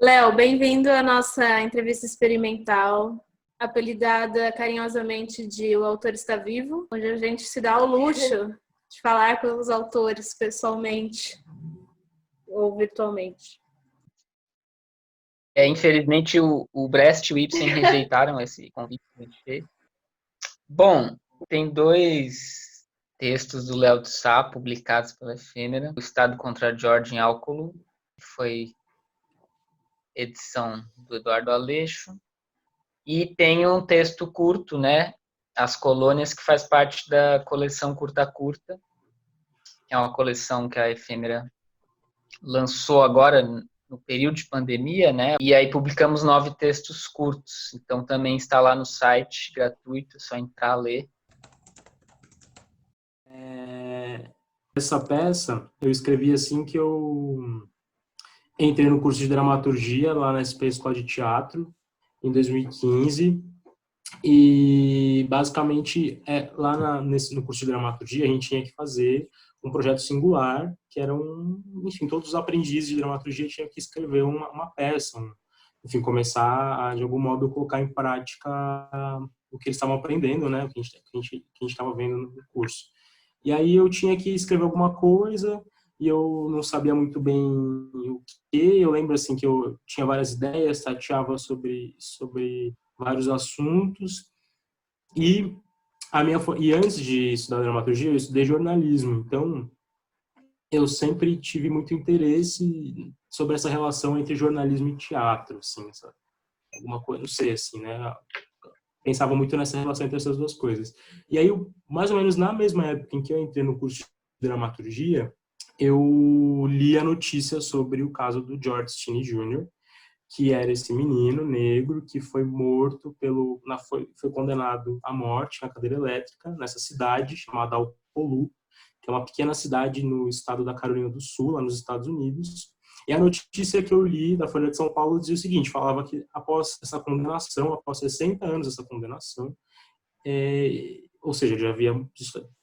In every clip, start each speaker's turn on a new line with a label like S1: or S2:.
S1: Léo, bem-vindo à nossa entrevista experimental, apelidada carinhosamente de O Autor Está Vivo, onde a gente se dá o luxo de falar com os autores pessoalmente ou virtualmente.
S2: Infelizmente, o Brecht e o Ibsen rejeitaram esse convite que a gente fez. Bom, tem dois textos do Léo de Sá publicados pela Efêmera. O Estado contra George Álcolo, que foi edição do Eduardo Aleixo. E tem um texto curto, né? As Colônias, que faz parte da coleção Curta Curta, que é uma coleção que a Efêmera lançou agora no período de pandemia, né? E aí publicamos 9 textos curtos. Então também está lá no site, gratuito, é só entrar, ler.
S3: Essa peça eu escrevi assim que eu entrei no curso de dramaturgia lá na SP Escola de Teatro em 2015 e basicamente no curso de dramaturgia a gente tinha que fazer um projeto singular que era enfim, todos os aprendizes de dramaturgia tinham que escrever uma peça, enfim, começar a de algum modo colocar em prática o que eles estavam aprendendo, né, o que a gente estava vendo no curso. E aí eu tinha que escrever alguma coisa e eu não sabia muito bem o que. Eu lembro assim que eu tinha várias ideias, tateava sobre vários assuntos e antes de estudar dramaturgia eu estudei jornalismo. Então eu sempre tive muito interesse sobre essa relação entre jornalismo e teatro, assim, alguma coisa, não sei, assim, né? Pensava muito nessa relação entre essas duas coisas. E aí, mais ou menos na mesma época em que eu entrei no curso de dramaturgia, eu li a notícia sobre o caso do George Stinney Jr., que era esse menino negro que foi morto foi condenado à morte na cadeira elétrica nessa cidade chamada Alcolu, que é uma pequena cidade no estado da Carolina do Sul, lá nos Estados Unidos. E a notícia que eu li da Folha de São Paulo dizia o seguinte, falava que após essa condenação, após 60 anos dessa condenação, ou seja,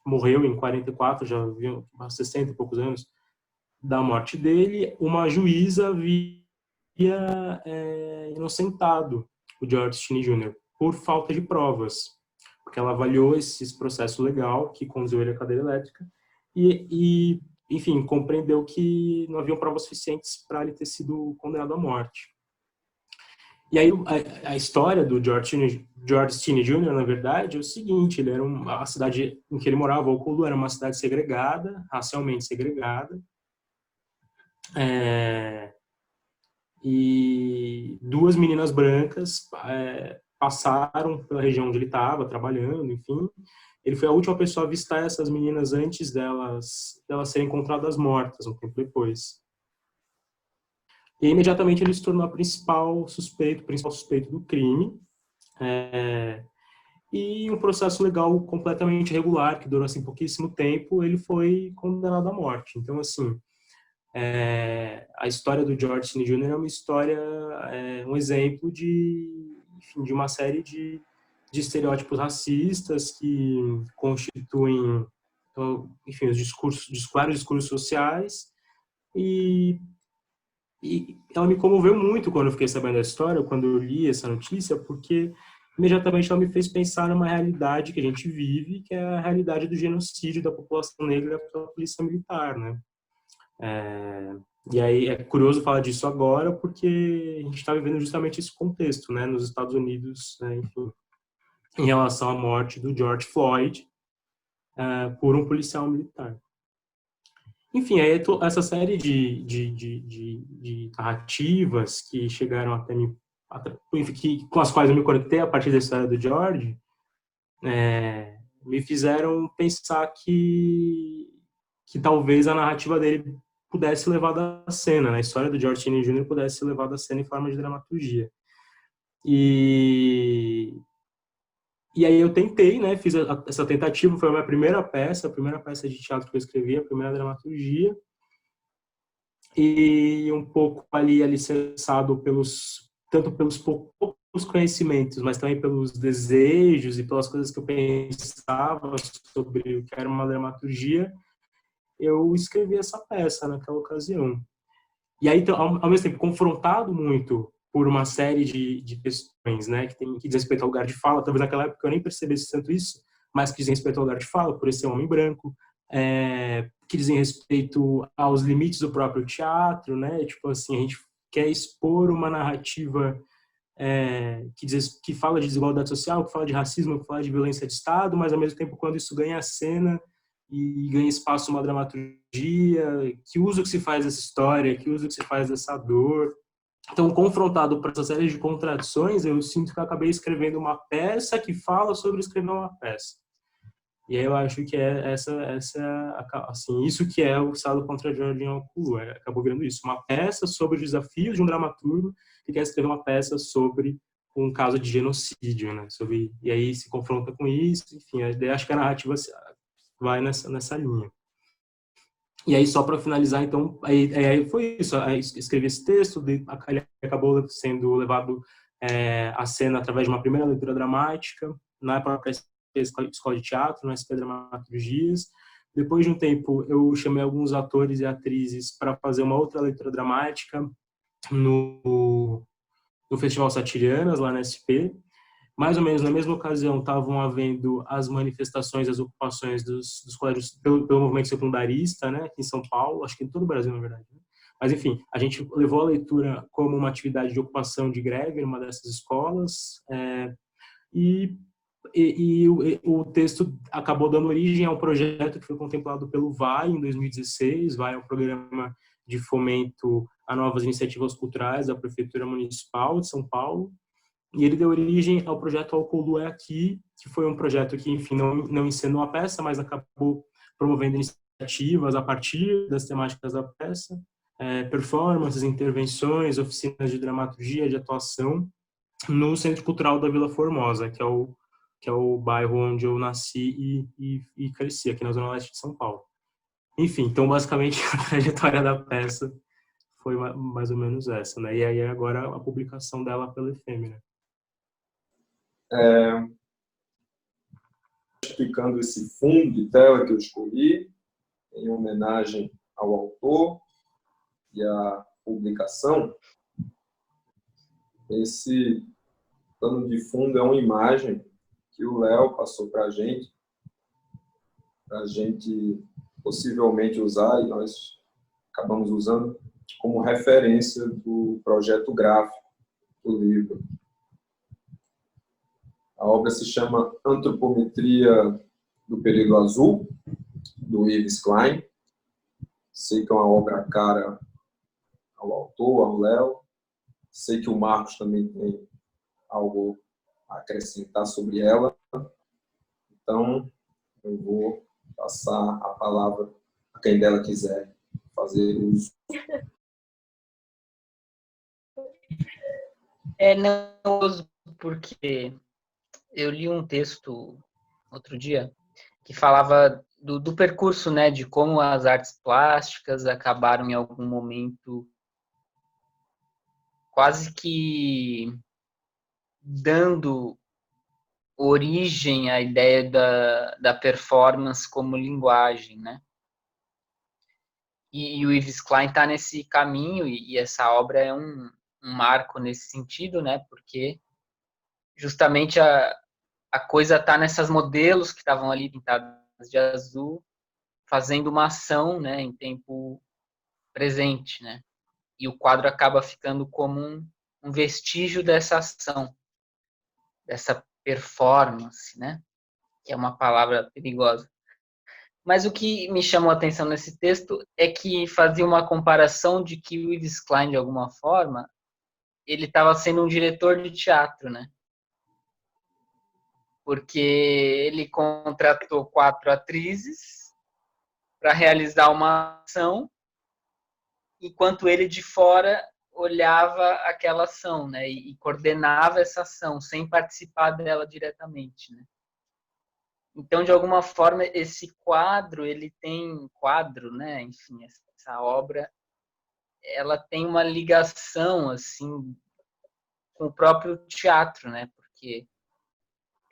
S3: morreu em 44, já havia 60 e poucos anos da morte dele, uma juíza havia inocentado o George Stinney Jr. por falta de provas, porque ela avaliou esse processo legal que conduziu ele à cadeira elétrica enfim, compreendeu que não haviam provas suficientes para ele ter sido condenado à morte. E aí a história do George Stinney Jr., na verdade, é o seguinte, a cidade em que ele morava, Alcolu, era uma cidade segregada, racialmente segregada, e duas meninas brancas passaram pela região onde ele estava, trabalhando, enfim. Ele foi a última pessoa a avistar essas meninas antes delas serem encontradas mortas, um tempo depois. E imediatamente ele se tornou o principal suspeito do crime. E um processo legal completamente regular, que durou assim pouquíssimo tempo, ele foi condenado à morte. Então, assim, a história do George Stinney Jr. é uma história, um exemplo enfim, de uma série de estereótipos racistas que constituem, enfim, vários discursos sociais e ela me comoveu muito quando eu fiquei sabendo da história, quando eu li essa notícia, porque imediatamente ela me fez pensar numa realidade que a gente vive, que é a realidade do genocídio da população negra pela polícia militar, né? E aí é curioso falar disso agora, porque a gente está vivendo justamente esse contexto, né, nos Estados Unidos, né, enfim, em relação à morte do George Floyd por um policial militar. Enfim, aí essa série de narrativas que chegaram até mim, com as quais eu me conectei a partir da história do George, me fizeram pensar que talvez a narrativa dele pudesse ser levada à cena, né? A história do George Stinney Jr. pudesse ser levada à cena em forma de dramaturgia. E aí eu tentei, né? Fiz essa tentativa, foi a minha primeira peça de teatro que eu escrevi, a primeira dramaturgia. E um pouco ali alicerçado tanto pelos poucos conhecimentos, mas também pelos desejos e pelas coisas que eu pensava sobre o que era uma dramaturgia, eu escrevi essa peça naquela ocasião. E aí, então, ao mesmo tempo, confrontado muito por uma série de questões, né, que diz respeito ao lugar de fala. Talvez naquela época eu nem percebesse tanto isso, mas que dizem respeito ao lugar de fala, por esse ser um homem branco, que dizem respeito aos limites do próprio teatro, né, tipo assim, a gente quer expor uma narrativa que fala de desigualdade social, que fala de racismo, que fala de violência de Estado, mas ao mesmo tempo quando isso ganha cena e ganha espaço uma dramaturgia, que uso que se faz dessa história, que uso que se faz dessa dor. Então, confrontado por essa série de contradições, eu sinto que eu acabei escrevendo uma peça que fala sobre escrever uma peça. E aí eu acho que assim, isso que é o Salo contra Jordan Okulu, acabou virando isso, uma peça sobre os desafios de um dramaturgo que quer escrever uma peça sobre um caso de genocídio, né? E aí se confronta com isso, enfim, acho que a narrativa vai nessa linha. E aí, só para finalizar, então, aí foi isso. Aí escrevi esse texto, ele acabou sendo levado à cena através de uma primeira leitura dramática, na própria escola de teatro, na SP Dramaturgias. Depois de um tempo, eu chamei alguns atores e atrizes para fazer uma outra leitura dramática no Festival Satirianas, lá na SP. Mais ou menos na mesma ocasião estavam havendo as manifestações, as ocupações dos colégios pelo movimento secundarista, né, aqui em São Paulo, acho que em todo o Brasil, na verdade. Né? Mas, enfim, a gente levou a leitura como uma atividade de ocupação de greve numa dessas escolas, e o texto acabou dando origem a um projeto que foi contemplado pelo VAI em 2016. VAI é um programa de fomento a novas iniciativas culturais da Prefeitura Municipal de São Paulo. E ele deu origem ao projeto Okulu é Aqui, que foi um projeto que, enfim, não encenou a peça, mas acabou promovendo iniciativas a partir das temáticas da peça, performances, intervenções, oficinas de dramaturgia, de atuação, no Centro Cultural da Vila Formosa, que é o bairro onde eu nasci e cresci, aqui na Zona Leste de São Paulo. Enfim, então, basicamente, a trajetória da peça foi mais ou menos essa, né? E aí, agora, a publicação dela pela Efêmera.
S4: Explicando esse fundo de tela que eu escolhi, em homenagem ao autor e à publicação. Esse plano de fundo é uma imagem que o Léo passou para a gente possivelmente usar, e nós acabamos usando como referência do projeto gráfico do livro. A obra se chama Antropometria do Período Azul, do Yves Klein. Sei que é uma obra cara ao autor, ao Léo. Sei que o Marcos também tem algo a acrescentar sobre ela. Então, eu vou passar a palavra a quem dela quiser fazer uso.
S2: Não uso porque eu li um texto outro dia que falava do percurso, né, de como as artes plásticas acabaram em algum momento quase que dando origem à ideia da performance como linguagem, né? E o Yves Klein está nesse caminho, e essa obra é um marco nesse sentido, né? Porque justamente a coisa está nessas modelos que estavam ali pintadas de azul, fazendo uma ação, né, em tempo presente, né? E o quadro acaba ficando como um vestígio dessa ação, dessa performance, né? Que é uma palavra perigosa. Mas o que me chamou a atenção nesse texto é que fazia uma comparação de que o Yves Klein, de alguma forma, ele estava sendo um diretor de teatro, né? Porque ele contratou 4 atrizes para realizar uma ação, enquanto ele de fora olhava aquela ação, né? E coordenava essa ação, sem participar dela diretamente, né? Então, de alguma forma, esse quadro, né? Enfim, essa obra, ela tem uma ligação, assim, com o próprio teatro, né? Porque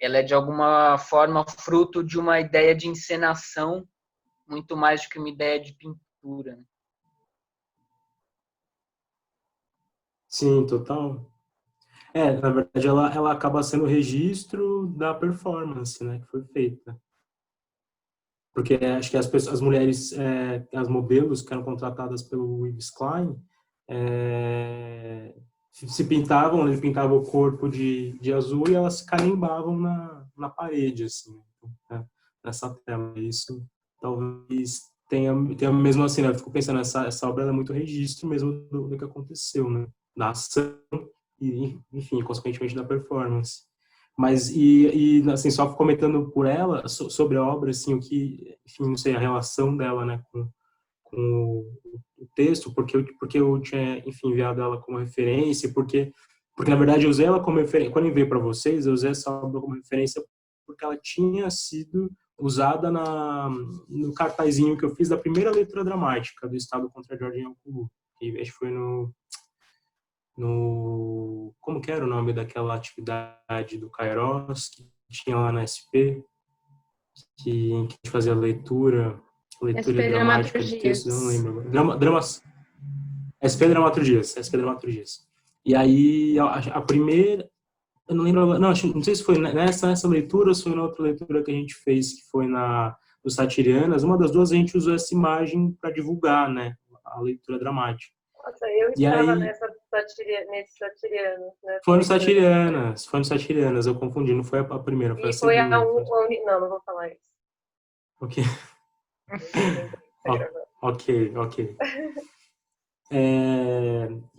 S2: ela é, de alguma forma, fruto de uma ideia de encenação muito mais do que uma ideia de pintura, né?
S3: Sim, total. Na verdade, ela acaba sendo o registro da performance, né, que foi feita. Porque acho que as mulheres, as modelos que eram contratadas pelo Yves Klein, se pintavam, ele pintava o corpo de azul e elas se carimbavam na parede, assim, né, nessa tela. Isso talvez tenha mesmo assim, né, eu fico pensando, essa obra é muito registro mesmo do que aconteceu, né, da ação e, enfim, consequentemente da performance. Mas, assim, só comentando por ela, sobre a obra, assim, o que, enfim, não sei, a relação dela, né, com o texto, porque eu tinha, enfim, enviado ela como referência, porque na verdade eu usei ela como referência, quando eu enviei para vocês, eu usei essa obra como referência porque ela tinha sido usada no cartazinho que eu fiz da primeira leitura dramática do Estado contra Jorge Alculu, que acho que foi no como que era o nome daquela atividade do Kairos que tinha lá na SP, em que a gente fazia leitura
S1: SP
S3: dramática de textos, eu não
S1: Dramaturgias.
S3: lembro agora. SP Dramaturgias, SP Dramaturgias. E aí a primeira, eu não lembro, não sei se foi nessa leitura ou se foi na outra leitura que a gente fez, que foi na do Satirianas, uma das duas a gente usou essa imagem para divulgar, né, a leitura dramática.
S5: Nossa, eu
S3: E
S5: estava
S3: aí
S5: nesse Satiriano, né?
S3: Foi no Satirianas, eu confundi, não foi a primeira, foi a
S5: E foi
S3: segunda.
S5: Não, não vou falar isso.
S3: Ok,
S5: Lembrei, tá gravando.
S3: ok.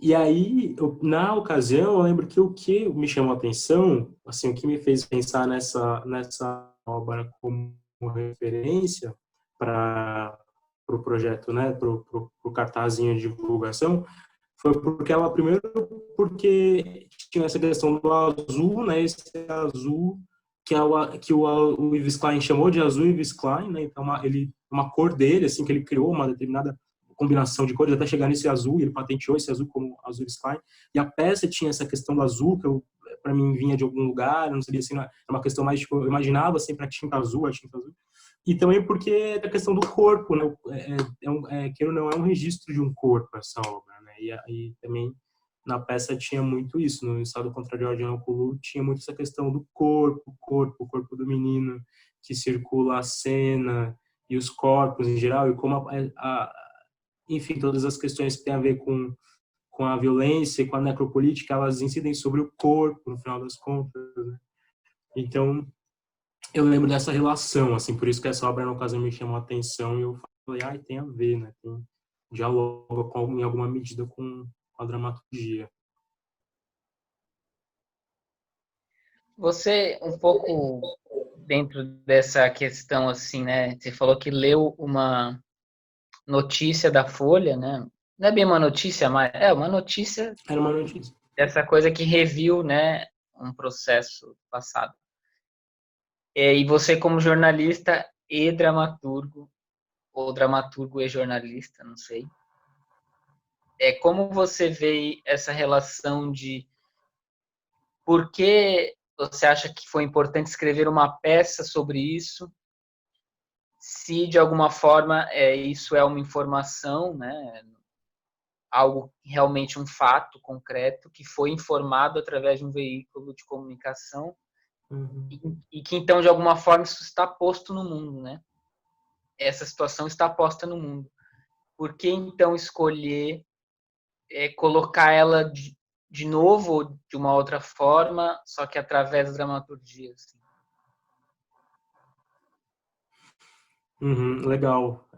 S3: E aí, na ocasião, eu lembro que o que me chamou a atenção, assim, o que me fez pensar nessa obra como referência para o pro projeto, né, para o cartazinho de divulgação, foi porque ela, primeiro, porque tinha essa questão do azul, né, esse azul que o Yves Klein chamou de azul Yves Klein, né, então uma cor dele, assim, que ele criou, uma determinada combinação de cores até chegar nesse azul, e ele patenteou esse azul como azul Yves Klein, e a peça tinha essa questão do azul, que para mim vinha de algum lugar, eu não sabia assim, era uma questão mais, tipo, eu imaginava sempre a tinta azul, e também porque é a questão do corpo, né, que não é um registro de um corpo essa obra, né, e também na peça tinha muito isso, no Estado contra Jorge Alculu tinha muito essa questão do o corpo do menino que circula a cena e os corpos em geral, e como enfim, todas as questões que têm a ver com a violência e com a necropolítica, elas incidem sobre o corpo, no final das contas, né? Então, eu lembro dessa relação, assim, por isso que essa obra, no caso, me chamou a atenção e eu falei, tem a ver, né? Dialoga em alguma medida com a dramaturgia.
S2: Você, um pouco dentro dessa questão, assim, né? Você falou que leu uma notícia da Folha, né? Não é bem uma notícia, mas é uma notícia
S3: Era uma notícia.
S2: dessa coisa que reviu, né, um processo passado. E você, como jornalista e dramaturgo, ou dramaturgo e jornalista, não sei, como você vê essa relação de por que você acha que foi importante escrever uma peça sobre isso, se de alguma forma isso é uma informação, né, algo realmente um fato concreto que foi informado através de um veículo de comunicação.
S3: Uhum.
S2: E que então de alguma forma isso está posto no mundo, né? Essa situação está posta no mundo. Por que então escolher colocar ela de novo ou de uma outra forma, só que através da dramaturgia? Assim?
S3: Legal.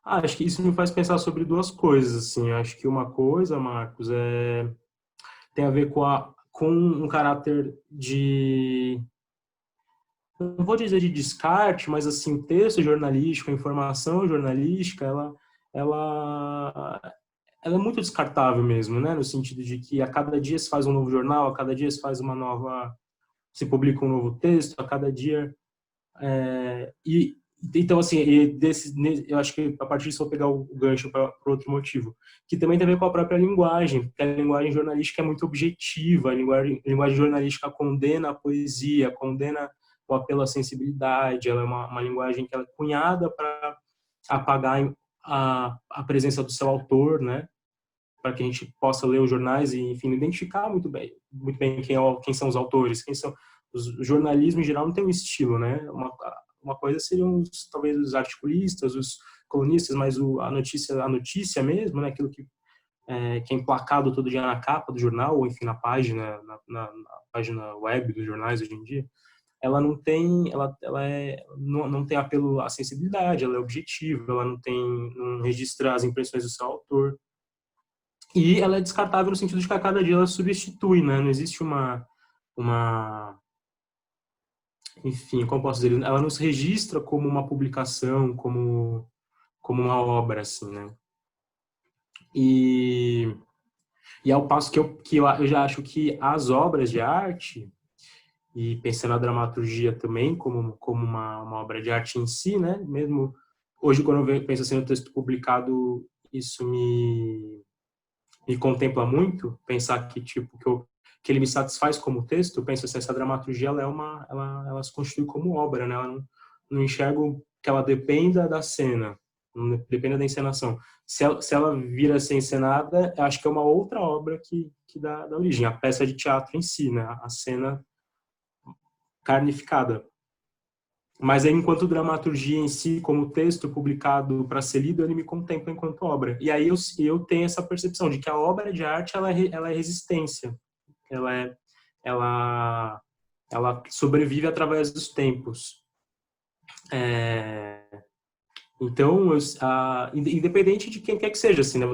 S3: Acho que isso me faz pensar sobre duas coisas, assim. Acho que uma coisa, Marcos, tem a ver com um caráter não vou dizer de descarte, mas assim, texto jornalístico, informação jornalística, ela é muito descartável mesmo, né? No sentido de que a cada dia se faz um novo jornal, a cada dia se publica um novo texto, a cada dia então, assim, eu acho que a partir disso eu vou pegar o gancho para outro motivo, que também tem a ver com a própria linguagem, porque a linguagem jornalística é muito objetiva, a linguagem jornalística condena a poesia, condena o apelo à sensibilidade, ela é uma linguagem que ela é cunhada para apagar a presença do seu autor, né? para que a gente possa ler os jornais e, enfim, identificar muito bem quem são os autores, quem são o jornalismo em geral não tem um estilo, né? Uma coisa seriam talvez os articulistas, os colunistas, mas a notícia mesmo, né? Aquilo que é emplacado todo dia na capa do jornal ou enfim na página, na página web dos jornais hoje em dia, ela não tem, não tem apelo à sensibilidade, ela é objetiva, ela não registra as impressões do seu autor. E ela é descartável no sentido de que a cada dia ela substitui, né? Não existe enfim, como posso dizer, ela não se registra como uma publicação, como uma obra, assim, né? E ao passo que eu já acho que as obras de arte, e pensando a dramaturgia também como uma obra de arte em si, né? Mesmo hoje, quando eu penso assim no texto publicado, isso me contempla muito, pensar que tipo que ele me satisfaz como texto. Eu penso assim, essa dramaturgia ela se constitui como obra, né? Ela não enxergo que ela dependa da cena, não dependa da encenação. Se ela vir a ser encenada, eu acho que é uma outra obra que dá origem, a peça de teatro em si, né? A cena carnificada. Mas aí, enquanto dramaturgia em si, como texto publicado para ser lido, ele me contempla enquanto obra. E aí eu tenho essa percepção de que a obra de arte ela é resistência. Ela sobrevive através dos tempos. Então, independente de quem quer que seja, assim, né?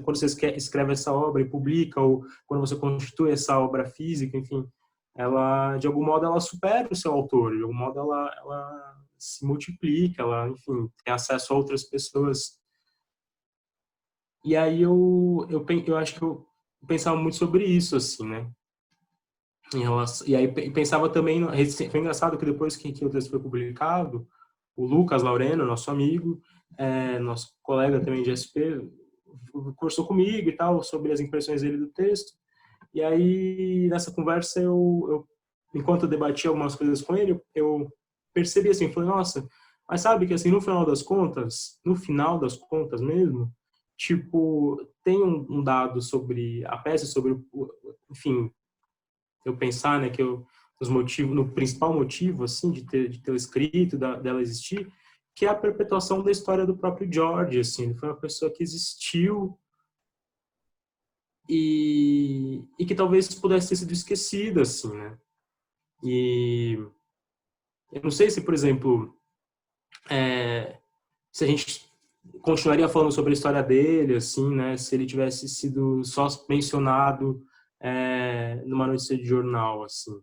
S3: Quando você escreve essa obra e publica, ou quando você constitui essa obra física, enfim, ela, de algum modo, ela supera o seu autor, de algum modo, ela se multiplica, ela, enfim, tem acesso a outras pessoas. E aí eu acho que eu pensava muito sobre isso, assim, né? E aí pensava também, foi engraçado que depois que o texto foi publicado, o Lucas Laureno, nosso amigo, nosso colega também de SP, conversou comigo e tal sobre as impressões dele do texto. E aí nessa conversa enquanto eu debatia algumas coisas com ele, eu percebi assim, falei, nossa, mas sabe que assim no final das contas mesmo, tipo, tem um dado sobre a peça, sobre enfim, eu pensar, né, que no principal motivo, assim, de ter escrito, dela existir, que é a perpetuação da história do próprio George, assim, ele foi uma pessoa que existiu e que talvez pudesse ter sido esquecida, assim, né, e eu não sei se, por exemplo, se a gente continuaria falando sobre a história dele, assim, né, se ele tivesse sido só mencionado numa notícia de jornal, assim.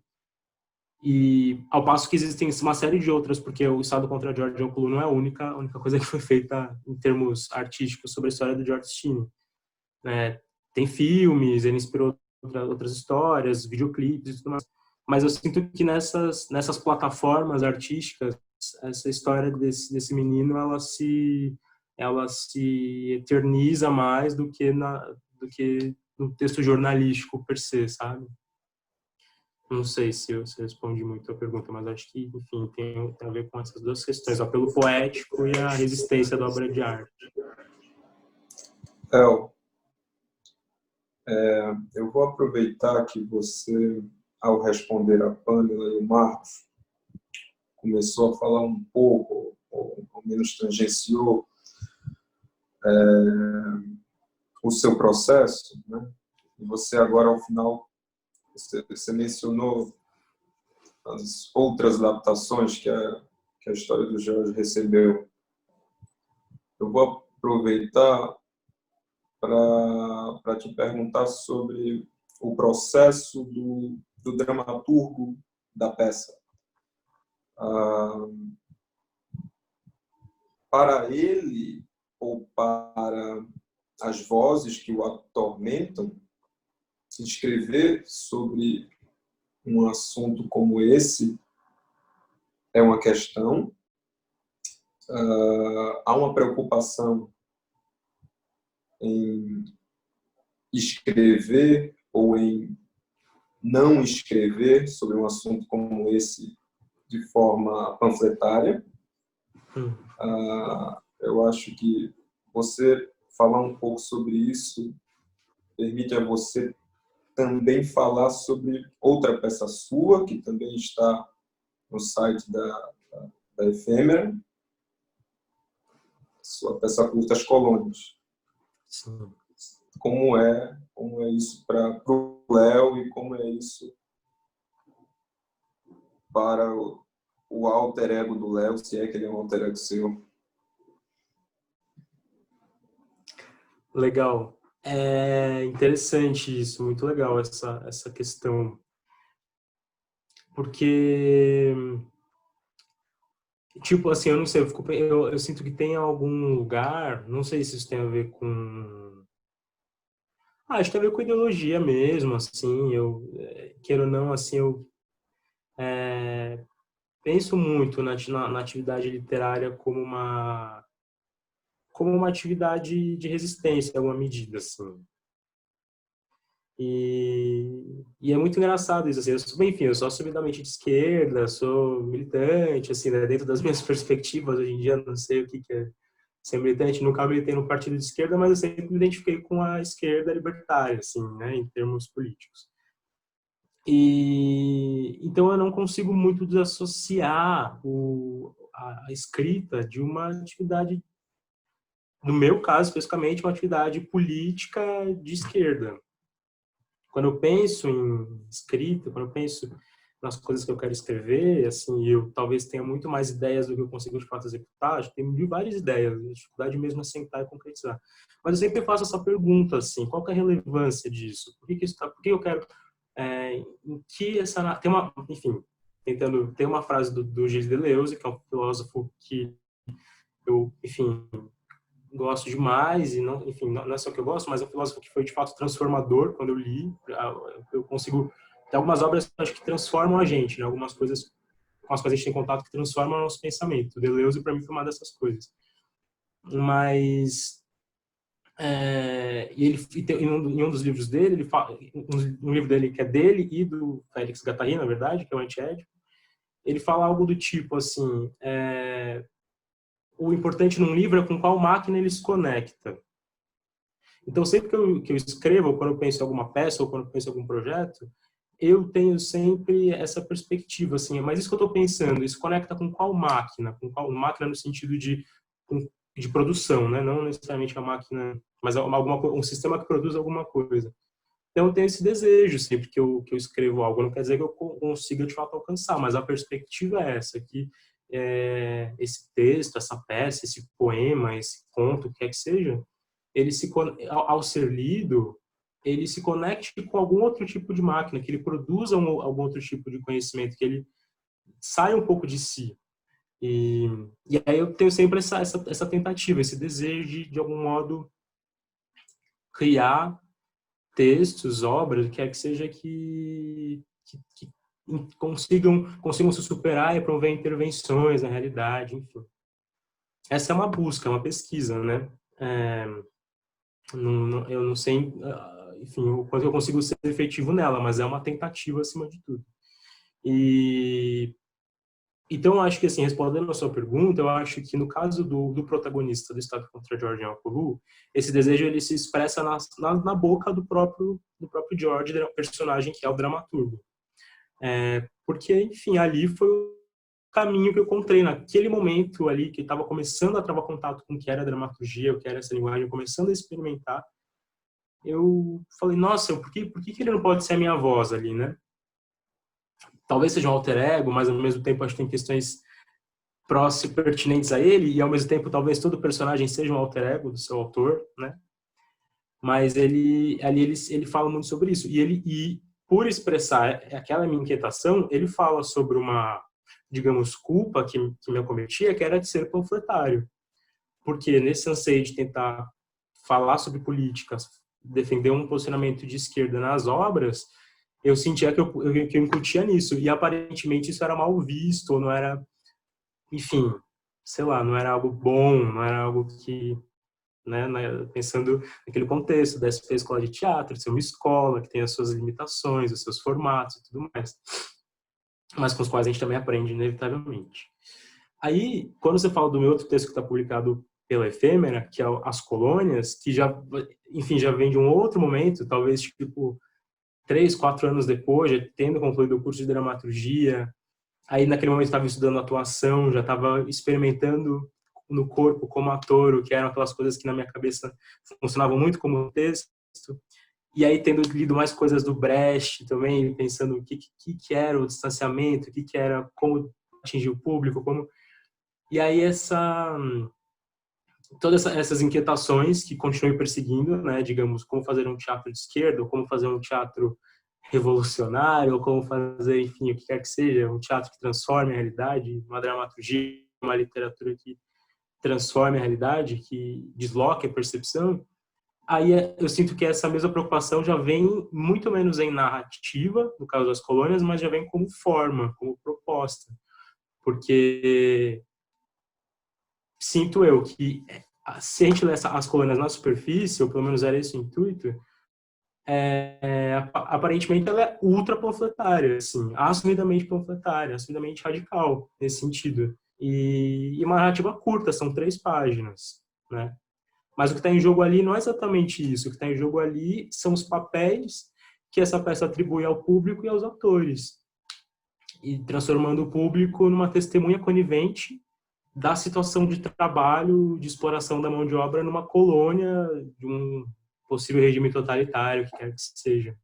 S3: E ao passo que existem uma série de outras, porque o Estado contra George Onculu não é a única coisa que foi feita em termos artísticos sobre a história do George Steele, né? Tem filmes, ele inspirou outras histórias, videoclipes e tudo mais. Mas eu sinto que nessas plataformas artísticas, essa história desse menino, ela se eterniza mais do que no texto jornalístico per se, sabe? Não sei se eu respondi muito a pergunta, mas acho que, enfim, tem a ver com essas duas questões, o apelo poético e a resistência da obra de arte.
S4: Eu vou aproveitar que você, ao responder a Pamela e o Marcos, começou a falar um pouco, ou ao menos tangenciou, o seu processo, né? E você agora, ao final, você mencionou as outras adaptações que a história do Jorge recebeu. Eu vou aproveitar para te perguntar sobre o processo do dramaturgo da peça. Para ele, ou para as vozes que o atormentam, escrever sobre um assunto como esse é uma questão. Há uma preocupação em escrever ou em não escrever sobre um assunto como esse de forma panfletária. Eu acho que você falar um pouco sobre isso permite a você também falar sobre outra peça sua, que também está no site da Efêmera, sua peça curta As Colônias.
S3: Sim.
S4: Como é isso para o Léo e como é isso para o alter ego do Léo, se é que ele é um alter ego seu?
S3: Legal. É interessante isso, muito legal essa questão. Porque, tipo assim, eu não sei, eu sinto que tem algum lugar, não sei se isso tem a ver com... acho que tem a ver com ideologia mesmo, assim, queira ou não, assim, eu penso muito na atividade literária como uma atividade de resistência, em alguma medida, assim. E é muito engraçado isso, assim, eu sou assumidamente de esquerda, sou militante, assim, né, dentro das minhas perspectivas, hoje em dia, não sei o que é ser militante, nunca militei no partido de esquerda, mas eu sempre me identifiquei com a esquerda libertária, assim, né, em termos políticos. Então eu não consigo muito desassociar a escrita de uma atividade, no meu caso, especificamente, uma atividade política de esquerda. Quando eu penso em escrita, quando eu penso nas coisas que eu quero escrever, assim, eu talvez tenha muito mais ideias do que eu consigo de fato executar, eu tenho várias ideias, a dificuldade mesmo é sentar e concretizar. Mas eu sempre faço essa pergunta, assim, qual que é a relevância disso? Por que eu quero, em que essa, tem uma, enfim, tentando, tem uma frase do Gilles Deleuze, que é um filósofo que eu, enfim, gosto demais, e não, enfim, não é só que eu gosto, mas é um filósofo que foi de fato transformador quando eu li. Eu consigo, tem algumas obras que acho que transformam a gente, né? Algumas coisas com as quais a gente tem contato que transformam o nosso pensamento. O Deleuze para mim foi uma dessas coisas. Mas em um dos livros dele, ele fala, um livro dele que é dele e do Félix Guattari, na verdade, que é o Antiédipo, ele fala algo do tipo assim, o importante num livro é com qual máquina ele se conecta. Então, sempre que eu escrevo, ou quando eu penso em alguma peça, ou quando eu penso em algum projeto, eu tenho sempre essa perspectiva, assim, mas isso que eu estou pensando, isso conecta com qual máquina? Com qual máquina no sentido de produção, né? Não necessariamente a máquina, mas um sistema que produz alguma coisa. Então, eu tenho esse desejo sempre que eu escrevo algo. Não quer dizer que eu consiga, de fato, alcançar, mas a perspectiva é essa, que esse texto, essa peça, esse poema, esse conto, o que quer que seja, ele ao ser lido, ele se conecte com algum outro tipo de máquina, que ele produza algum outro tipo de conhecimento, que ele saia um pouco de si. E aí eu tenho sempre essa tentativa, esse desejo de algum modo, criar textos, obras, o que quer que seja, que consigam se superar e promover intervenções na realidade, enfim. Essa é uma busca, é uma pesquisa, né? Eu não sei, enfim, o quanto eu consigo ser efetivo nela, mas é uma tentativa acima de tudo. Então, eu acho que, assim, respondendo a sua pergunta, eu acho que no caso do protagonista do Estado contra George Alcohol, esse desejo ele se expressa na boca do próprio George, o personagem que é o dramaturgo. Porque, enfim, ali foi o caminho que eu encontrei naquele momento ali, que eu estava começando a travar contato com o que era a dramaturgia, o que era essa linguagem, começando a experimentar. Eu falei, nossa, por que ele não pode ser a minha voz ali, né? Talvez seja um alter ego, mas ao mesmo tempo acho que tem questões próximas, pertinentes a ele, e ao mesmo tempo talvez todo personagem seja um alter ego do seu autor, né? Mas ele fala muito sobre isso. E por expressar aquela minha inquietação, ele fala sobre uma, digamos, culpa que me acometia, que era de ser panfletário. Porque nesse anseio de tentar falar sobre políticas, defender um posicionamento de esquerda nas obras, eu sentia que eu incutia nisso. E aparentemente isso era mal visto, ou não era, enfim, sei lá, não era algo bom, não era algo que, né, pensando naquele contexto da SP Escola de Teatro, de ser uma escola que tem as suas limitações, os seus formatos e tudo mais, mas com os quais a gente também aprende inevitavelmente. Aí, quando você fala do meu outro texto que está publicado pela efêmera, que é As Colônias, que já, enfim, já vem de um outro momento, talvez tipo 3, 4 anos depois, já tendo concluído o curso de dramaturgia. Aí naquele momento estava estudando atuação, já estava experimentando no corpo como ator, o que eram aquelas coisas que na minha cabeça funcionavam muito como texto. E aí tendo lido mais coisas do Brecht também, pensando o que era o distanciamento, o que era como atingir o público, como... E aí todas essas inquietações que continuam perseguindo, né, digamos, como fazer um teatro de esquerda, ou como fazer um teatro revolucionário, ou como fazer, enfim, o que quer que seja, um teatro que transforme a realidade, uma dramaturgia, uma literatura que transforme a realidade, que desloque a percepção. Aí eu sinto que essa mesma preocupação já vem muito menos em narrativa, no caso das colônias, mas já vem como forma, como proposta. Porque sinto eu que se a gente lê As Colônias na superfície, ou pelo menos era esse o intuito, aparentemente ela é ultra panfletária, assim, assumidamente panfletária, assumidamente radical nesse sentido. E uma narrativa curta, são 3 páginas, né? Mas o que está em jogo ali não é exatamente isso. O que está em jogo ali são os papéis que essa peça atribui ao público e aos atores, e transformando o público numa testemunha conivente da situação de trabalho, de exploração da mão de obra numa colônia de um possível regime totalitário, que quer que seja.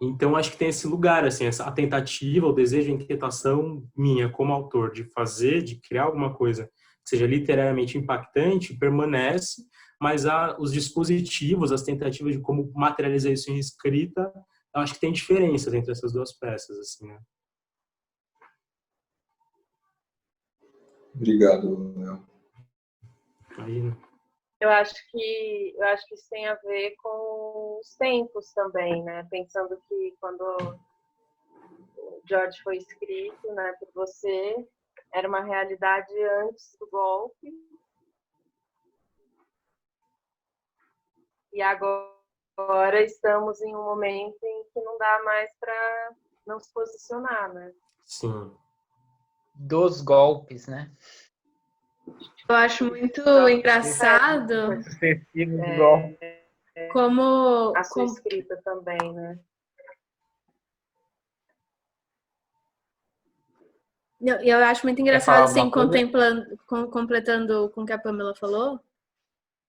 S3: Então, acho que tem esse lugar, assim, a tentativa, o desejo, a inquietação minha como autor de fazer, de criar alguma coisa que seja literariamente impactante, permanece, mas os dispositivos, as tentativas de como materializar isso em escrita, eu acho que tem diferenças entre essas 2 peças, assim, né?
S4: Obrigado, Léo.
S3: Imagina.
S5: Eu acho que isso tem a ver com os tempos também, né? Pensando que quando o George foi escrito, né, por você, era uma realidade antes do golpe. E agora estamos em um momento em que não dá mais para não se posicionar, né?
S3: Sim.
S2: Dos golpes, né?
S1: Eu acho muito engraçado
S2: Sucessivos golpes.
S1: como
S5: A sua escrita também, né?
S1: eu acho muito
S2: Quer falar
S1: engraçado, assim,
S2: alguma coisa?
S1: completando com o que a Pamela falou,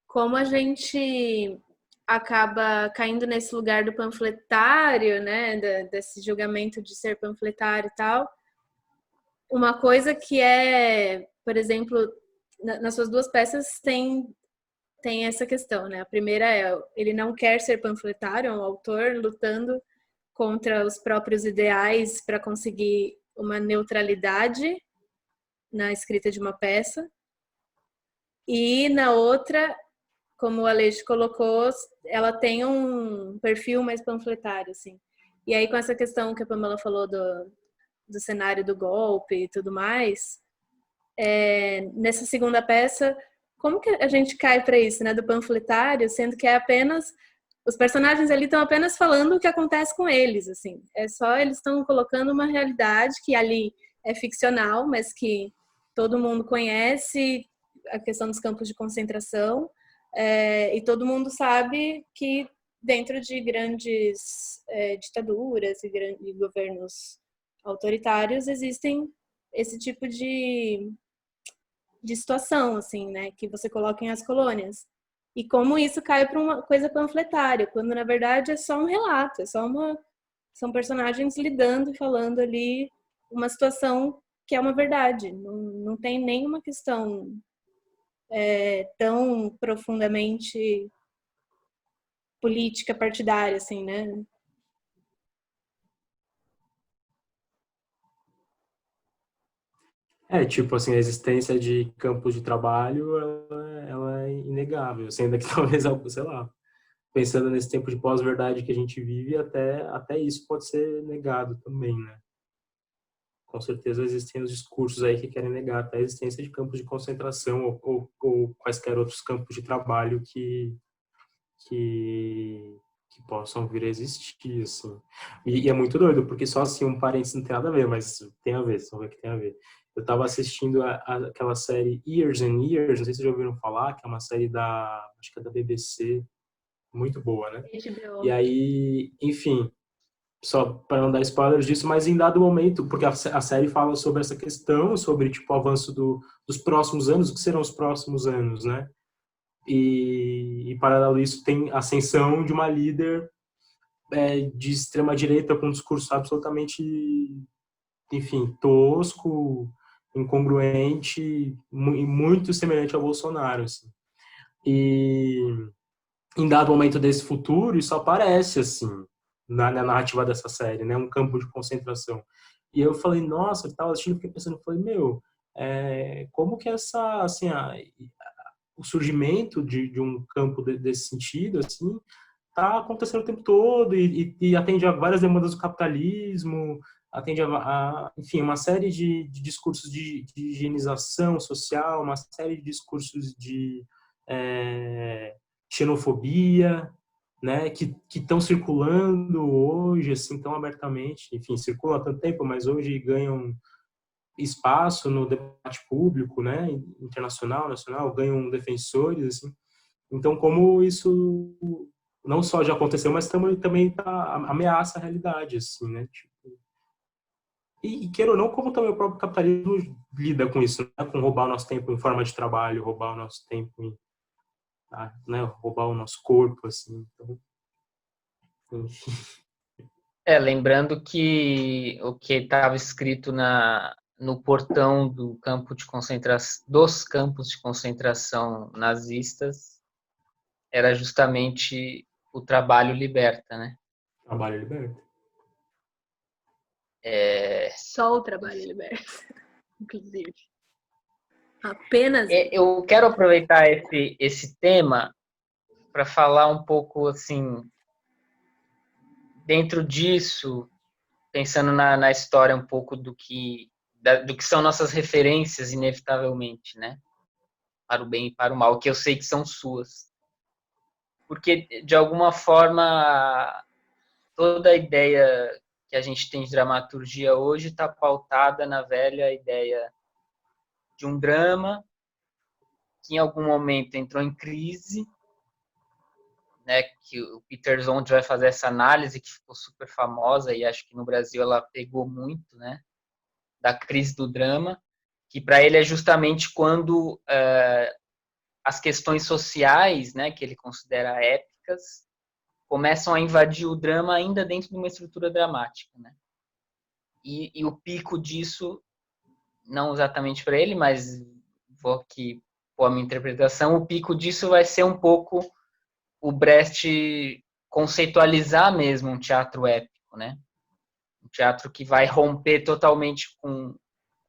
S1: como a gente acaba caindo nesse lugar do panfletário, né, desse julgamento de ser panfletário e tal. Uma coisa que é, por exemplo, nas suas 2 peças tem essa questão, né? A primeira é, ele não quer ser panfletário, é um autor lutando contra os próprios ideais para conseguir uma neutralidade na escrita de uma peça. E na outra, como o Aleixo colocou, ela tem um perfil mais panfletário, assim. E aí, com essa questão que a Pamela falou do cenário do golpe e tudo mais, nessa segunda peça, como que a gente cai para isso, né? Do panfletário, sendo que é apenas... Os personagens ali estão apenas falando o que acontece com eles, assim. É só eles estão colocando uma realidade que ali é ficcional, mas que todo mundo conhece, a questão dos campos de concentração, e todo mundo sabe que dentro de grandes ditaduras e governos autoritários existem esse tipo de situação, assim, né, que você coloca em As Colônias. E como isso cai para uma coisa panfletária, quando na verdade é só um relato, são personagens lidando e falando ali uma situação que é uma verdade. Não tem nenhuma questão tão profundamente política partidária, assim, né?
S3: Tipo assim, a existência de campos de trabalho, ela é inegável, sendo que talvez, sei lá, pensando nesse tempo de pós-verdade que a gente vive, até isso pode ser negado também, né? Com certeza existem os discursos aí que querem negar até a existência de campos de concentração ou quaisquer outros campos de trabalho que possam vir a existir, assim. E é muito doido, porque só assim, um parênteses não tem nada a ver, mas tem a ver, só ver que tem a ver. Eu estava assistindo aquela série Years and Years, não sei se vocês já ouviram falar, que é uma série acho que é da BBC, muito boa, né? E
S1: HBO.
S3: aí, enfim, só para não dar spoilers disso, mas em dado momento, porque a série fala sobre essa questão, sobre tipo o avanço dos próximos anos, o que serão os próximos anos, né? E paralelo a isso tem a ascensão de uma líder de extrema direita com um discurso absolutamente, enfim, tosco, incongruente e muito semelhante ao Bolsonaro, assim. E em dado momento desse futuro, isso aparece, assim, na narrativa dessa série, né? Um campo de concentração. E eu falei, nossa, eu tava assistindo, fiquei pensando, falei, meu, como que essa, assim, o surgimento de um campo desse sentido, assim, tá acontecendo o tempo todo e atende a várias demandas do capitalismo, atende enfim, uma série de discursos de higienização social, uma série de discursos de xenofobia, né, que estão circulando hoje, assim, tão abertamente, enfim, circulam há tanto tempo, mas hoje ganham espaço no debate público, né, internacional, nacional, ganham defensores, assim. Então, como isso não só já aconteceu, mas também tá, ameaça a realidade, assim, né? Tipo, queira ou não, como também o próprio capitalismo lida com isso, né? Com roubar o nosso tempo em forma de trabalho, roubar o nosso tempo né? Roubar o nosso corpo, assim. Então, enfim.
S2: Lembrando que o que estava escrito no portão dos campos de concentração nazistas era justamente o trabalho liberta, né?
S3: Trabalho liberta.
S1: Só o trabalho liberta, inclusive. Apenas.
S2: Eu quero aproveitar esse tema para falar um pouco, assim, dentro disso, pensando na história um pouco do que são nossas referências, inevitavelmente, né? Para o bem e para o mal, que eu sei que são suas. Porque, de alguma forma, toda a ideia que a gente tem de dramaturgia hoje está pautada na velha ideia de um drama que em algum momento entrou em crise, né, que o Peter Zonde vai fazer essa análise que ficou super famosa e acho que no Brasil ela pegou muito, né, da crise do drama, que para ele é justamente quando as questões sociais, né, que ele considera épicas, começam a invadir o drama ainda dentro de uma estrutura dramática, né? E o pico disso, não exatamente para ele, mas vou aqui pôr a minha interpretação, o pico disso vai ser um pouco o Brecht conceitualizar mesmo um teatro épico, né? Um teatro que vai romper totalmente com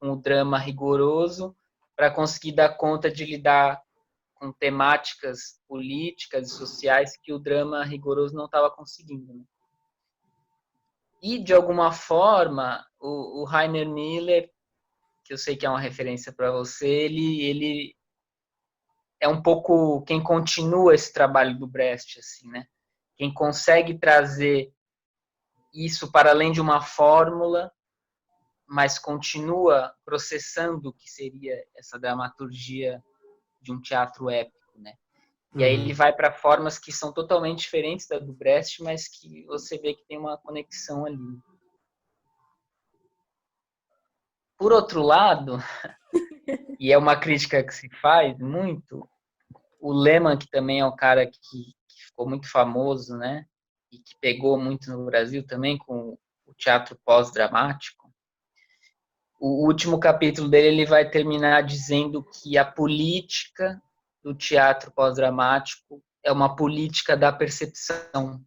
S2: o drama rigoroso para conseguir dar conta de lidar com temáticas políticas e sociais que o drama rigoroso não estava conseguindo, né? E, de alguma forma, o Rainer Miller, que eu sei que é uma referência para você, ele é um pouco quem continua esse trabalho do Brecht, assim, né? Quem consegue trazer isso para além de uma fórmula, mas continua processando o que seria essa dramaturgia de um teatro épico, né? E aí ele vai para formas que são totalmente diferentes da do Brecht, mas que você vê que tem uma conexão ali. Por outro lado, e é uma crítica que se faz muito, o Lehmann, que também é um cara que ficou muito famoso, né? E que pegou muito no Brasil também com o teatro pós-dramático. O último capítulo dele ele vai terminar dizendo que a política do teatro pós-dramático é uma política da percepção.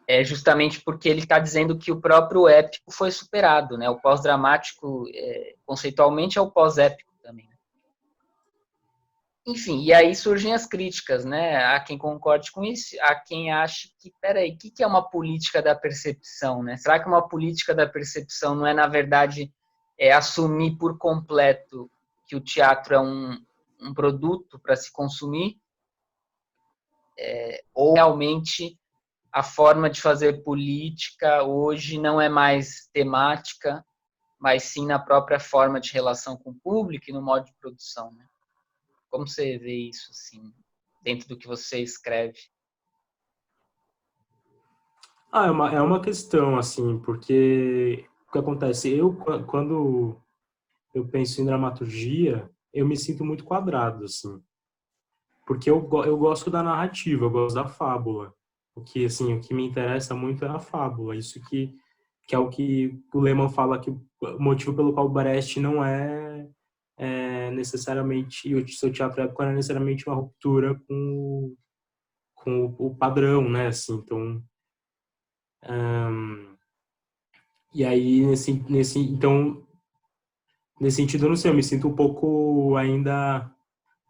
S2: É justamente porque ele está dizendo que o próprio épico foi superado, né? O pós-dramático, conceitualmente, é o pós-épico também. Enfim, e aí surgem as críticas, né? Há quem concorde com isso, há quem ache que, peraí, o que é uma política da percepção, né? Será que uma política da percepção não é, na verdade, assumir por completo que o teatro é um produto para se consumir? Ou realmente a forma de fazer política hoje não é mais temática, mas sim na própria forma de relação com o público e no modo de produção, né? Como você vê isso, assim, dentro do que você escreve?
S3: É uma questão, assim, porque o que acontece? Quando eu penso em dramaturgia, eu me sinto muito quadrado, assim, porque eu gosto da narrativa, eu gosto da fábula. O que me interessa muito é a fábula, que é o que o Lehmann fala que o motivo pelo qual o Brecht não necessariamente, e o seu teatro épico não é necessariamente uma ruptura com o padrão, né, assim, então... E aí, então, nesse sentido, eu não sei, eu me sinto um pouco ainda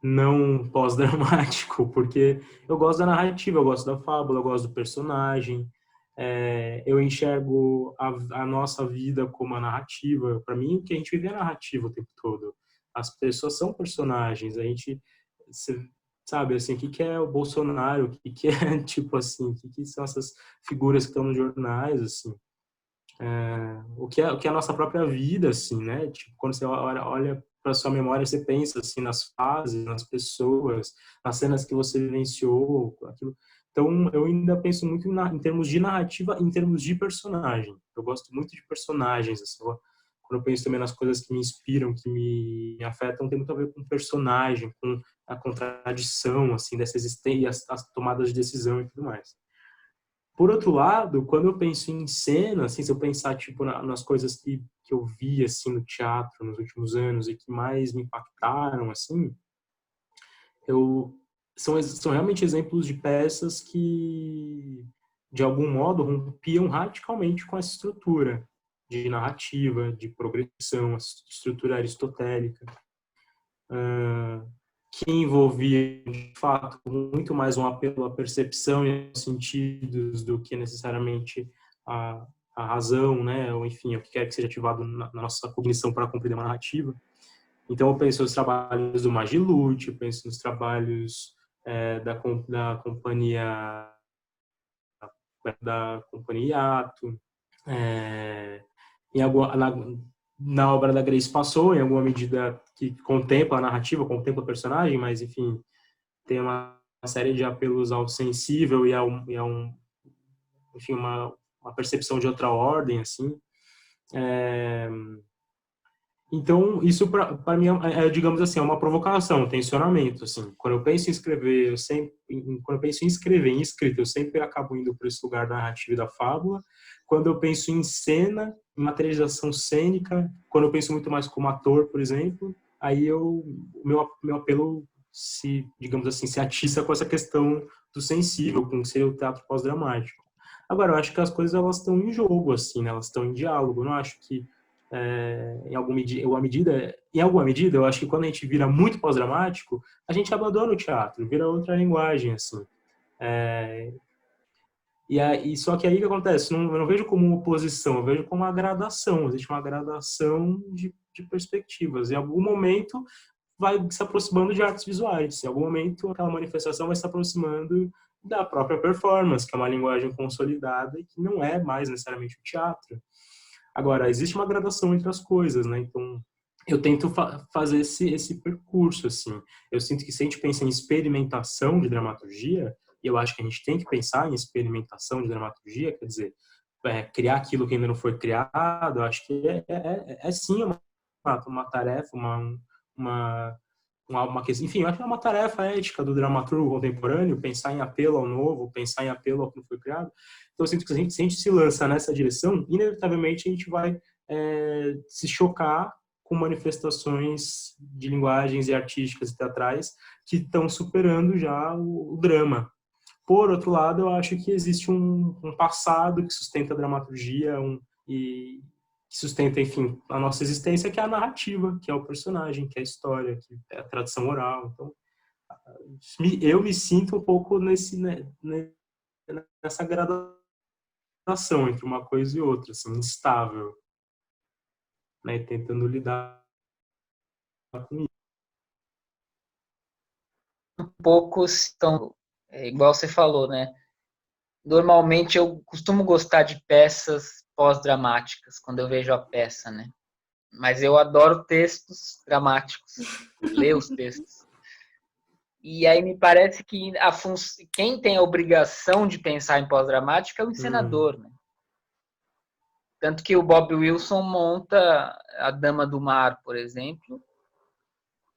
S3: não pós-dramático, porque eu gosto da narrativa, eu gosto da fábula, eu gosto do personagem, eu enxergo a nossa vida como a narrativa. Para mim, o que a gente vive é a narrativa o tempo todo. As pessoas são personagens, a gente, você sabe, assim, o que é o Bolsonaro, o que é, tipo assim, o que são essas figuras que estão nos jornais, assim. O que é a nossa própria vida, assim, né? Tipo, quando você olha para sua memória, você pensa assim nas fases, nas pessoas, nas cenas que você vivenciou, aquilo. Então, eu ainda penso muito em termos de narrativa, em termos de personagem. Eu gosto muito de personagens, assim. Quando eu penso também nas coisas que me inspiram, que me afetam, tem muito a ver com personagem, com a contradição, assim, dessa existência, as tomadas de decisão e tudo mais. Por outro lado, quando eu penso em cena, assim, se eu pensar tipo nas coisas que eu vi assim no teatro nos últimos anos e que mais me impactaram, assim, são realmente exemplos de peças que de algum modo rompiam radicalmente com essa estrutura de narrativa, de progressão, essa estrutura aristotélica, que envolvia, de fato, muito mais um apelo à percepção e aos sentidos do que necessariamente a razão, né? Ou, enfim, o que quer que seja ativado na nossa cognição para compreender uma narrativa. Então, eu penso nos trabalhos do Magilute, eu penso nos trabalhos da companhia Iato, em alguma, na obra da Grace Passou, em alguma medida que contempla a narrativa, contempla o personagem, mas, enfim, tem uma série de apelos ao sensível enfim, uma percepção de outra ordem, assim. Então, isso para mim digamos assim, é uma provocação, um tensionamento, assim. Quando eu penso em escrever, quando eu penso em escrever, em escrita, eu sempre acabo indo para esse lugar da narrativa e da fábula. Quando eu penso em cena, em materialização cênica, quando eu penso muito mais como ator, por exemplo, aí o meu apelo digamos assim, se atiça com essa questão do sensível, com o que seria o teatro pós-dramático. Agora, eu acho que as coisas elas estão em jogo, assim, né? Elas estão em diálogo. Eu não acho que em alguma medida, eu acho que quando a gente vira muito pós-dramático, a gente abandona o teatro, vira outra linguagem, assim. Só que aí o que acontece? Eu não vejo como uma oposição, eu vejo como uma gradação. Existe uma gradação de perspectivas. Em algum momento vai se aproximando de artes visuais. Em algum momento aquela manifestação vai se aproximando da própria performance, que é uma linguagem consolidada e que não é mais necessariamente o teatro. Agora, existe uma gradação entre as coisas, né? Então, eu tento fazer esse percurso, assim. Eu sinto que se a gente pensa em experimentação de dramaturgia, e eu acho que a gente tem que pensar em experimentação de dramaturgia, quer dizer, criar aquilo que ainda não foi criado, eu acho que sim uma tarefa, uma questão, enfim, eu acho que é uma tarefa ética do dramaturgo contemporâneo, pensar em apelo ao novo, pensar em apelo ao que não foi criado. Então, eu sinto que se a gente se lança nessa direção, inevitavelmente a gente vai se chocar com manifestações de linguagens e artísticas e teatrais que estão superando já o drama. Por outro lado, eu acho que existe um passado que sustenta a dramaturgia e que sustenta, enfim, a nossa existência, que é a narrativa, que é o personagem, que é a história, que é a tradição oral. Então, eu me sinto um pouco nessa gradação entre uma coisa e outra, assim, instável, né, tentando lidar com isso.
S2: Poucos estão, igual você falou, né? Normalmente eu costumo gostar de peças pós-dramáticas, quando eu vejo a peça, né? Mas eu adoro textos dramáticos, ler os textos. E aí me parece que quem tem a obrigação de pensar em pós-dramática é o encenador, né? Tanto que o Bob Wilson monta A Dama do Mar, por exemplo,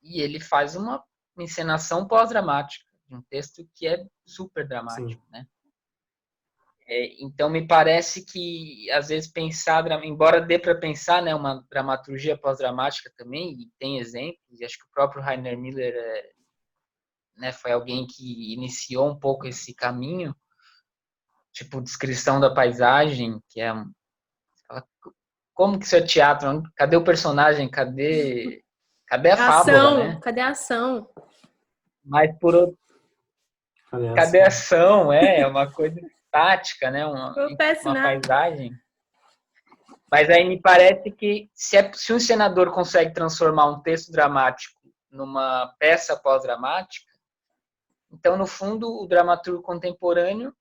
S2: e ele faz uma encenação pós-dramática, de um texto que é super dramático, né? Então, me parece que, às vezes, embora dê para pensar, né, uma dramaturgia pós-dramática também, e tem exemplos, e acho que o próprio Rainer Miller né, foi alguém que iniciou um pouco esse caminho, tipo, descrição da paisagem, que é... Como que isso é teatro? Cadê o personagem? Cadê a fábula, né?
S1: Cadê a ação?
S2: Mas cadê a ação? É uma coisa estática, né? Uma paisagem. Mas aí me parece que se um encenador consegue transformar um texto dramático numa peça pós-dramática, então, no fundo, o dramaturgo contemporâneo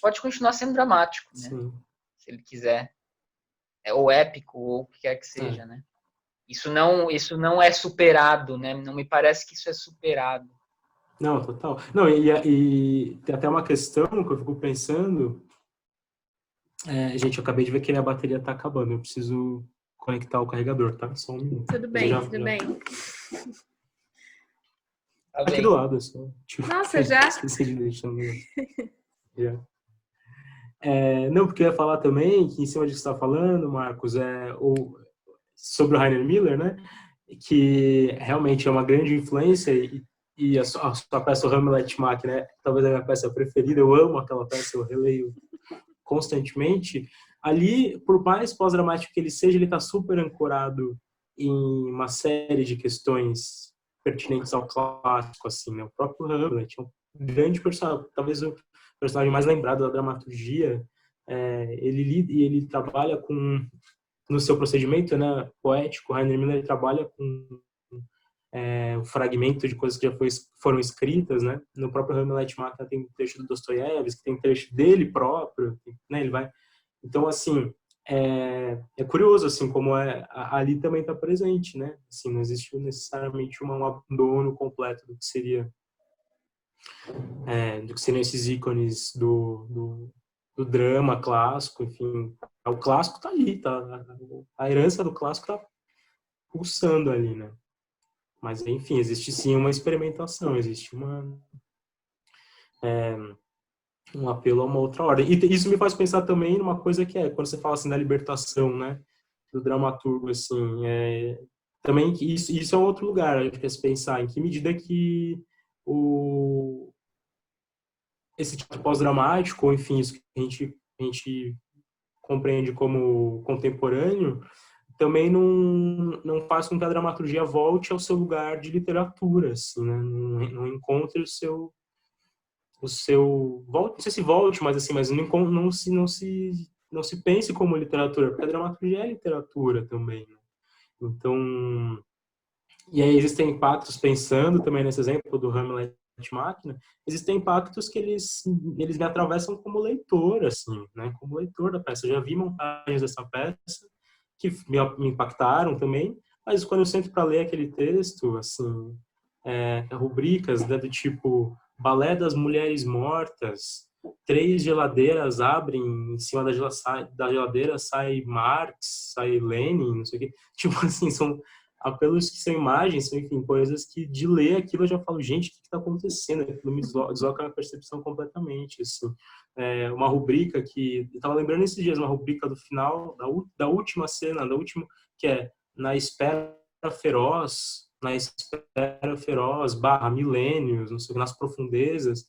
S2: pode continuar sendo dramático, né? Se ele quiser. Ou épico, ou o que quer que seja, né? Isso não é superado, né? Não me parece que isso é superado.
S3: Não, total. Não, e tem até uma questão que eu fico pensando. Gente, eu acabei de ver que a bateria tá acabando. Eu preciso conectar o carregador, tá? Só um minuto.
S1: Tudo bem, tudo bem.
S3: Tá aqui do lado, só.
S1: Nossa, já?
S3: Esqueci de deixar no já. Não, porque eu ia falar também que em cima disso que você está falando, Marcos, sobre o Rainer Miller, né? Que realmente é uma grande influência e a sua peça, o Hamlet Mack, né? Talvez a minha peça preferida, eu amo aquela peça, eu releio constantemente. Ali, por mais pós-dramático que ele seja, ele está super ancorado em uma série de questões pertinentes ao clássico, assim, né? O próprio Hamlet é um grande personagem, talvez o personagem mais lembrado da dramaturgia. Ele trabalha no seu procedimento, né, poético. Rainer Miller trabalha com um fragmento de coisas que já foram escritas, né? No próprio Hamlet Mack tem um trecho do Dostoiévski, tem um trecho dele próprio, né? Ele vai. Então, assim, é curioso, assim, como ali também está presente, né? Assim, não existe necessariamente um abandono completo do que seriam esses ícones do drama clássico, enfim. O clássico tá ali, tá? A herança do clássico tá pulsando ali, né? Mas, enfim, existe sim uma experimentação, existe um apelo a uma outra ordem. E isso me faz pensar também numa coisa que quando você fala assim da libertação, né? Do dramaturgo, assim, também que isso é um outro lugar, a gente quer se pensar em que medida que esse tipo de pós-dramático, ou enfim, isso que a gente compreende como contemporâneo, também não faz com que a dramaturgia volte ao seu lugar de literatura, assim, né? Não encontre o seu não sei se volte, mas assim, mas não se pense como literatura, porque a dramaturgia é literatura também, né? Então, e aí existem impactos, pensando também nesse exemplo do Hamlet Máquina, existem impactos que eles me atravessam como leitor, assim, né? Como leitor da peça. Eu já vi montagens dessa peça que me impactaram também, mas quando eu sento para ler aquele texto, assim, rubricas, né, do tipo Balé das Mulheres Mortas, 3 geladeiras abrem, em cima da geladeira sai Marx, sai Lenin, não sei o quê. Tipo assim, são apelos que são imagens, são, enfim, coisas que de ler aquilo eu já falo, gente, o que está acontecendo? Aquilo me desloca a minha percepção completamente, assim. Uma rubrica que... Eu estava lembrando esses dias, uma rubrica do final, da última cena, que é Na Espera Feroz, milênios, não sei, nas profundezas.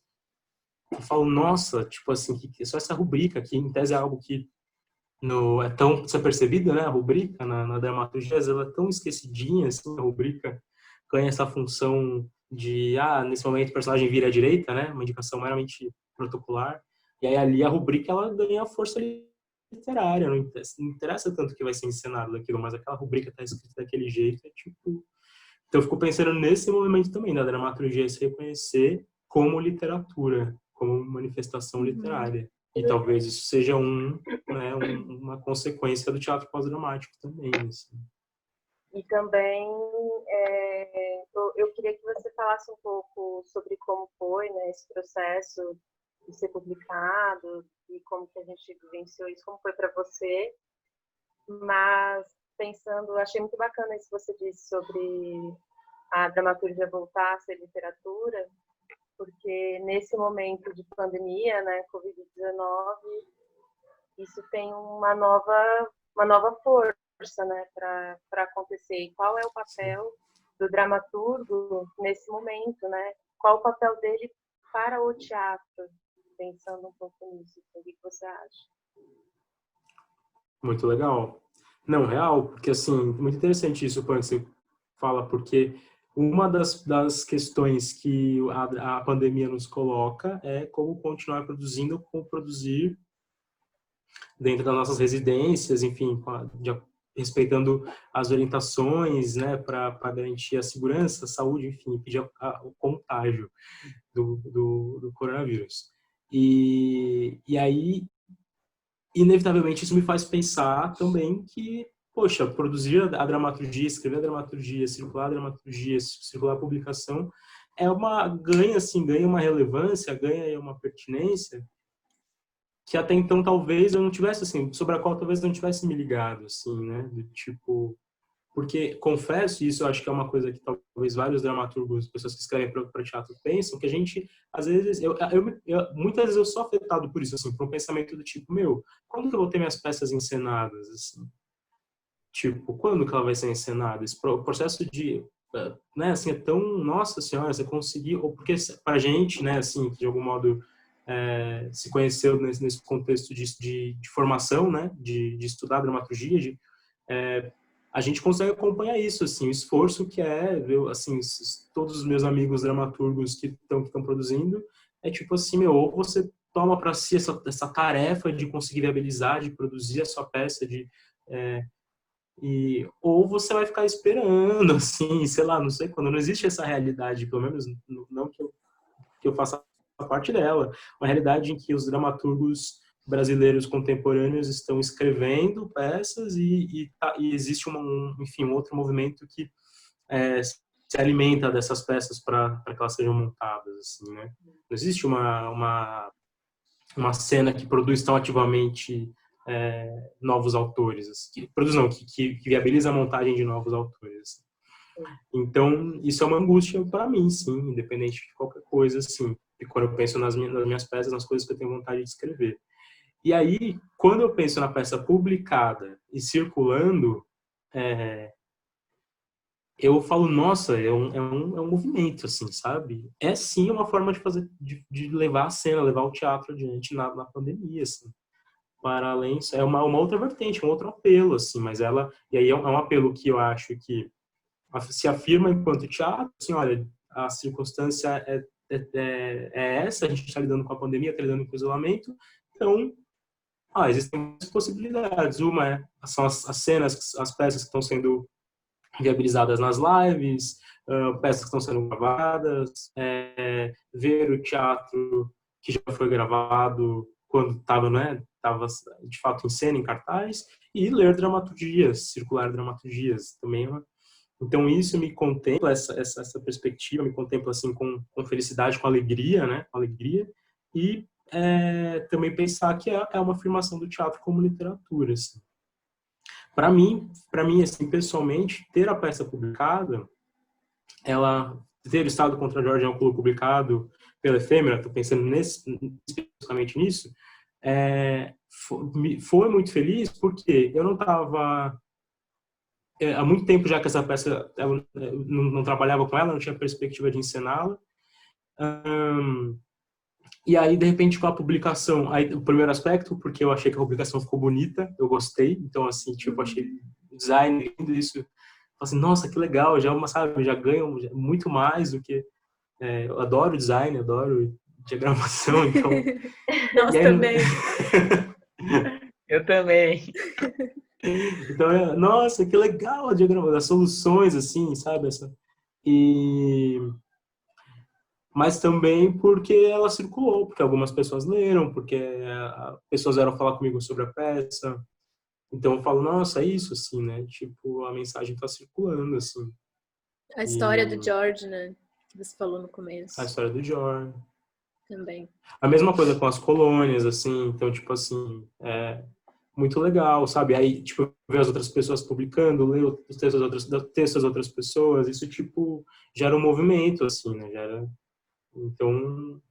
S3: Eu falo, nossa, tipo assim, que só essa rubrica, que em tese é algo que é tão desapercebida, né? A rubrica na dramaturgia, ela é tão esquecidinha, assim, a rubrica ganha essa função de, nesse momento o personagem vira à direita, né? Uma indicação meramente protocolar. E aí ali a rubrica, ela ganha a força literária, não interessa tanto que vai ser encenado daquilo, mas aquela rubrica tá escrita daquele jeito, tipo... Então eu fico pensando nesse momento também da dramaturgia, se reconhecer como literatura, como manifestação literária. E talvez isso seja uma consequência do teatro pós-dramático também. Assim.
S5: E também eu queria que você falasse um pouco sobre como foi, né, esse processo de ser publicado e como que a gente vivenciou isso, como foi para você. Mas pensando, achei muito bacana isso que você disse sobre a dramaturgia voltar a ser literatura, porque nesse momento de pandemia, né, Covid-19, isso tem uma nova força, né, para acontecer. E qual é o papel do dramaturgo nesse momento, né? Qual o papel dele para o teatro? Pensando um pouco nisso, o que você acha?
S3: Muito legal. Não, real, porque assim, muito interessante isso, Pan, que você fala, porque uma das questões que a pandemia nos coloca é como continuar produzindo, como produzir dentro das nossas residências, enfim, respeitando as orientações, né, para garantir a segurança, a saúde, enfim, impedir o contágio do coronavírus. E aí, inevitavelmente, isso me faz pensar também que, poxa, produzir a dramaturgia, escrever a dramaturgia, circular a publicação, ganha uma relevância, ganha uma pertinência que até então talvez eu não tivesse, assim, sobre a qual talvez eu não tivesse me ligado, assim, né, do tipo... Porque, confesso, e isso eu acho que é uma coisa que talvez vários dramaturgos, pessoas que escrevem para teatro pensam, que a gente, às vezes, muitas vezes eu sou afetado por isso, assim, por um pensamento do tipo, quando que eu vou ter minhas peças encenadas, assim? Tipo, quando que ela vai ser encenada? Esse processo de, né, assim, é tão, nossa senhora, você conseguiu, ou porque pra gente, né, assim, que de algum modo se conheceu nesse contexto de formação, né, de estudar dramaturgia, a gente consegue acompanhar isso, assim, o esforço que assim, todos os meus amigos dramaturgos que estão produzindo, é tipo assim, ou você toma para si essa tarefa de conseguir viabilizar, de produzir a sua peça, ou você vai ficar esperando, assim, sei lá, não sei quando, não existe essa realidade, pelo menos não que eu faça parte dela, uma realidade em que os dramaturgos brasileiros contemporâneos estão escrevendo peças e existe enfim, um outro movimento que se alimenta dessas peças para que elas sejam montadas, assim, né? Não existe uma cena que produz tão ativamente novos autores, assim, que viabiliza a montagem de novos autores. Assim. Então, isso é uma angústia para mim, sim, independente de qualquer coisa, assim. E quando eu penso nas minhas peças, nas coisas que eu tenho vontade de escrever. E aí, quando eu penso na peça publicada e circulando, eu falo, nossa, é um movimento, assim, sabe? É sim uma forma de fazer, de levar a cena, levar o teatro adiante na pandemia, assim. Para além, é uma outra vertente, um outro apelo, assim, mas e aí é um apelo que eu acho que se afirma enquanto teatro, assim, olha, a circunstância é essa, a gente está lidando com a pandemia, está lidando com o isolamento, então, existem muitas possibilidades. Uma são as cenas, as peças que estão sendo viabilizadas nas lives, peças que estão sendo gravadas, ver o teatro que já foi gravado quando estava, né, tava de fato em cena, em cartaz, e ler dramaturgias, circular dramaturgias, também então isso me contempla, essa perspectiva me contempla assim com felicidade, com alegria, né, com alegria, e também pensar que é uma afirmação do teatro como literatura, assim. Para mim, assim, pessoalmente, ter a peça publicada, ter o Estado contra Jorge Ampulo publicado pela Efêmera, estou pensando especificamente nisso, foi muito feliz porque eu não estava... há muito tempo já que essa peça, eu não trabalhava com ela, não tinha perspectiva de encená-la. E aí, de repente, com a publicação, aí, o primeiro aspecto, porque eu achei que a publicação ficou bonita, eu gostei, então, assim, tipo, achei o design lindo, isso, assim, nossa, que legal, sabe, já ganho muito mais do que... eu adoro design, adoro diagramação, então...
S1: Nós também.
S2: Eu também.
S3: Então, nossa, que legal a diagramação, as soluções, assim, sabe, mas também porque ela circulou, porque algumas pessoas leram, porque pessoas vieram falar comigo sobre a peça. Então eu falo, nossa, é isso, assim, né? Tipo, a mensagem tá circulando, assim.
S1: A história do
S3: E
S1: George, né? Que você falou no
S3: a
S1: começo
S3: história do George.
S1: também.
S3: A mesma coisa com as colônias, assim. Então, tipo assim, muito legal, sabe? Aí, tipo, ver as outras pessoas publicando, ler os textos das outras pessoas, isso, tipo, gera um movimento, assim, né? Então,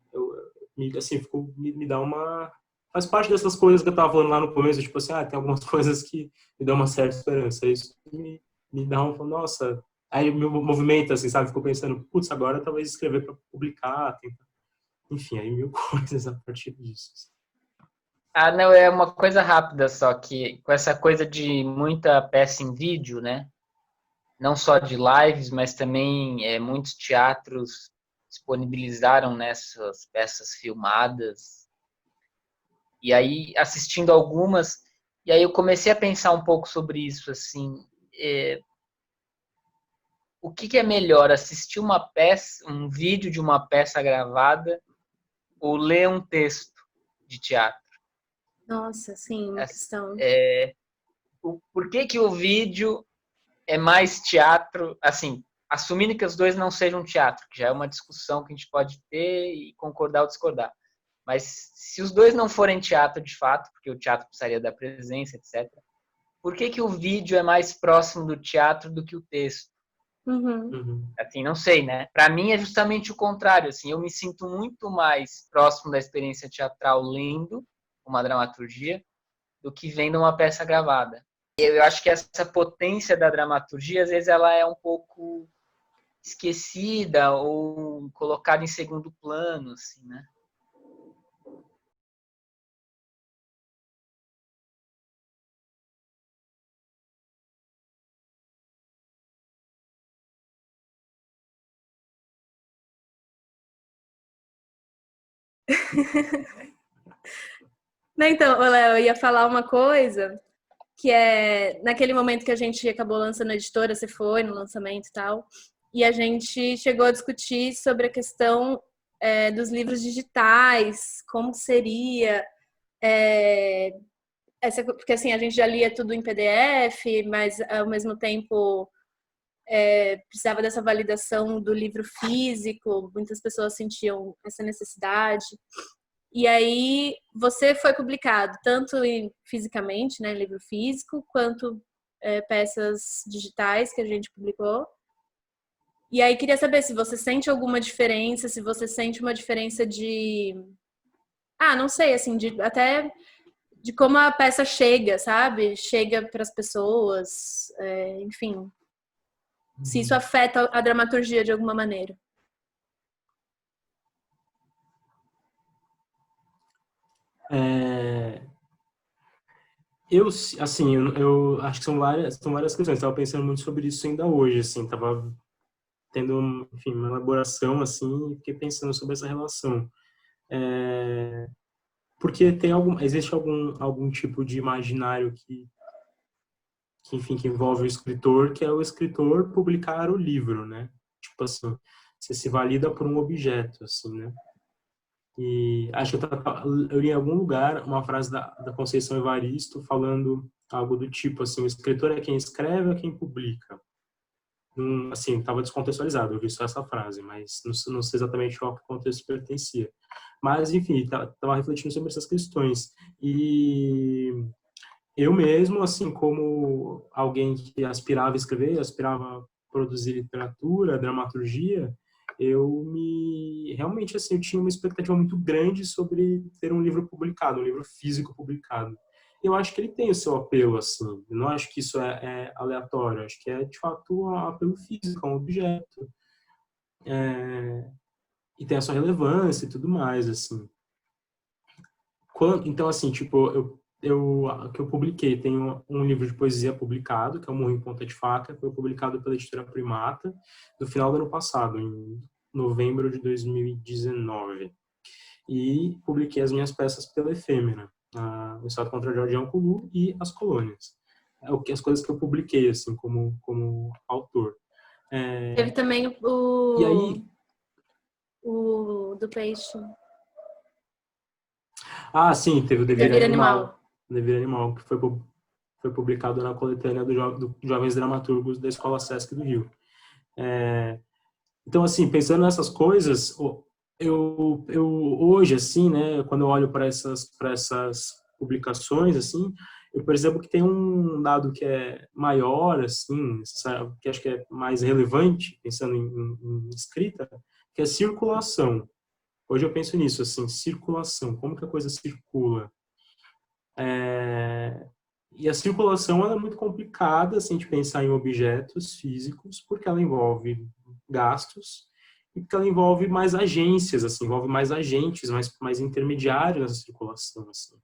S3: assim, me dá uma... Faz parte dessas coisas que eu tava falando lá no começo, tipo assim, tem algumas coisas que me dão uma certa esperança. Isso me dá um... Nossa... Aí meu movimento, assim, sabe? Fico pensando, putz, agora talvez escrever para publicar, enfim, aí mil coisas a partir disso.
S2: Ah, não, é uma coisa rápida só, que com essa coisa de muita peça em vídeo, né? Não só de lives, mas também muitos teatros disponibilizaram nessas peças filmadas. E aí, assistindo algumas, e aí eu comecei a pensar um pouco sobre isso, assim, o que é melhor, assistir uma peça, um vídeo de uma peça gravada ou ler um texto de teatro?
S1: Nossa, sim, uma questão.
S2: Por que o vídeo é mais teatro, assim, assumindo que os dois não sejam teatro, que já é uma discussão que a gente pode ter e concordar ou discordar. Mas se os dois não forem teatro de fato, porque o teatro precisaria da presença, etc., por que o vídeo é mais próximo do teatro do que o texto?
S1: Uhum.
S3: Uhum.
S2: Assim, não sei, né? Para mim é justamente o contrário, assim, eu me sinto muito mais próximo da experiência teatral lendo uma dramaturgia do que vendo uma peça gravada. Eu acho que essa potência da dramaturgia, às vezes, ela é um pouco esquecida ou colocada em segundo plano, assim, né?
S1: Não, então, ô, Léo, eu ia falar uma coisa que é naquele momento que a gente acabou lançando a editora, você foi no lançamento e tal, e a gente chegou a discutir sobre a questão dos livros digitais, como seria, porque assim, a gente já lia tudo em PDF, mas ao mesmo tempo precisava dessa validação do livro físico, muitas pessoas sentiam essa necessidade. E aí você foi publicado tanto fisicamente, né, livro físico, quanto peças digitais que a gente publicou. E aí queria saber se você sente alguma diferença, se você sente uma diferença não sei, assim, até de como a peça chega, sabe? Chega para as pessoas, enfim, se isso afeta a dramaturgia de alguma maneira.
S3: Eu acho que são várias questões. Estava pensando muito sobre isso ainda hoje, assim, estava tendo, enfim, uma elaboração, assim, e fiquei pensando sobre essa relação. Porque existe algum tipo de imaginário enfim, que envolve o escritor, que é o escritor publicar o livro, né? Tipo assim, você se valida por um objeto, assim, né? E acho que eu li em algum lugar uma frase da Conceição Evaristo falando algo do tipo assim, o escritor é quem escreve, é quem publica. Assim, estava descontextualizado, eu vi só essa frase, mas não sei exatamente qual contexto pertencia. Mas, enfim, estava refletindo sobre essas questões. E eu mesmo, assim, como alguém que aspirava a escrever, aspirava a produzir literatura, dramaturgia, realmente, assim, eu tinha uma expectativa muito grande sobre ter um livro publicado, um livro físico publicado. Eu acho que ele tem o seu apelo, assim, eu não acho que isso é aleatório, eu acho que é, de fato, um apelo físico, um objeto, e tem a sua relevância e tudo mais, assim. Então, assim, tipo, que eu publiquei, tem um livro de poesia publicado, que é o Morro em Ponta de Faca, foi publicado pela editora Primata, no final do ano passado, em novembro de 2019. E publiquei as minhas peças pela Efêmera, O Estado contra Jorge Anculu e As Colônias. As coisas que eu publiquei, assim, como autor.
S1: Teve também
S3: E aí...
S1: o do peixe.
S3: sim, teve o Devir
S1: Devir
S3: Animal.
S1: Animal.
S3: O Devir Animal, que foi publicado na coletânea do Jovens Dramaturgos da Escola Sesc do Rio. Então, assim, pensando nessas coisas, eu hoje, assim, né, quando eu olho para essas publicações, assim, eu percebo que tem um dado que é maior, assim, que acho que é mais relevante, pensando em escrita, que é circulação. Hoje eu penso nisso, assim, circulação, como que a coisa circula. E a circulação ela é muito complicada, assim, de pensar em objetos físicos, porque ela envolve gastos e porque ela envolve mais agências, assim, envolve mais agentes, mais intermediários nessa circulação, assim.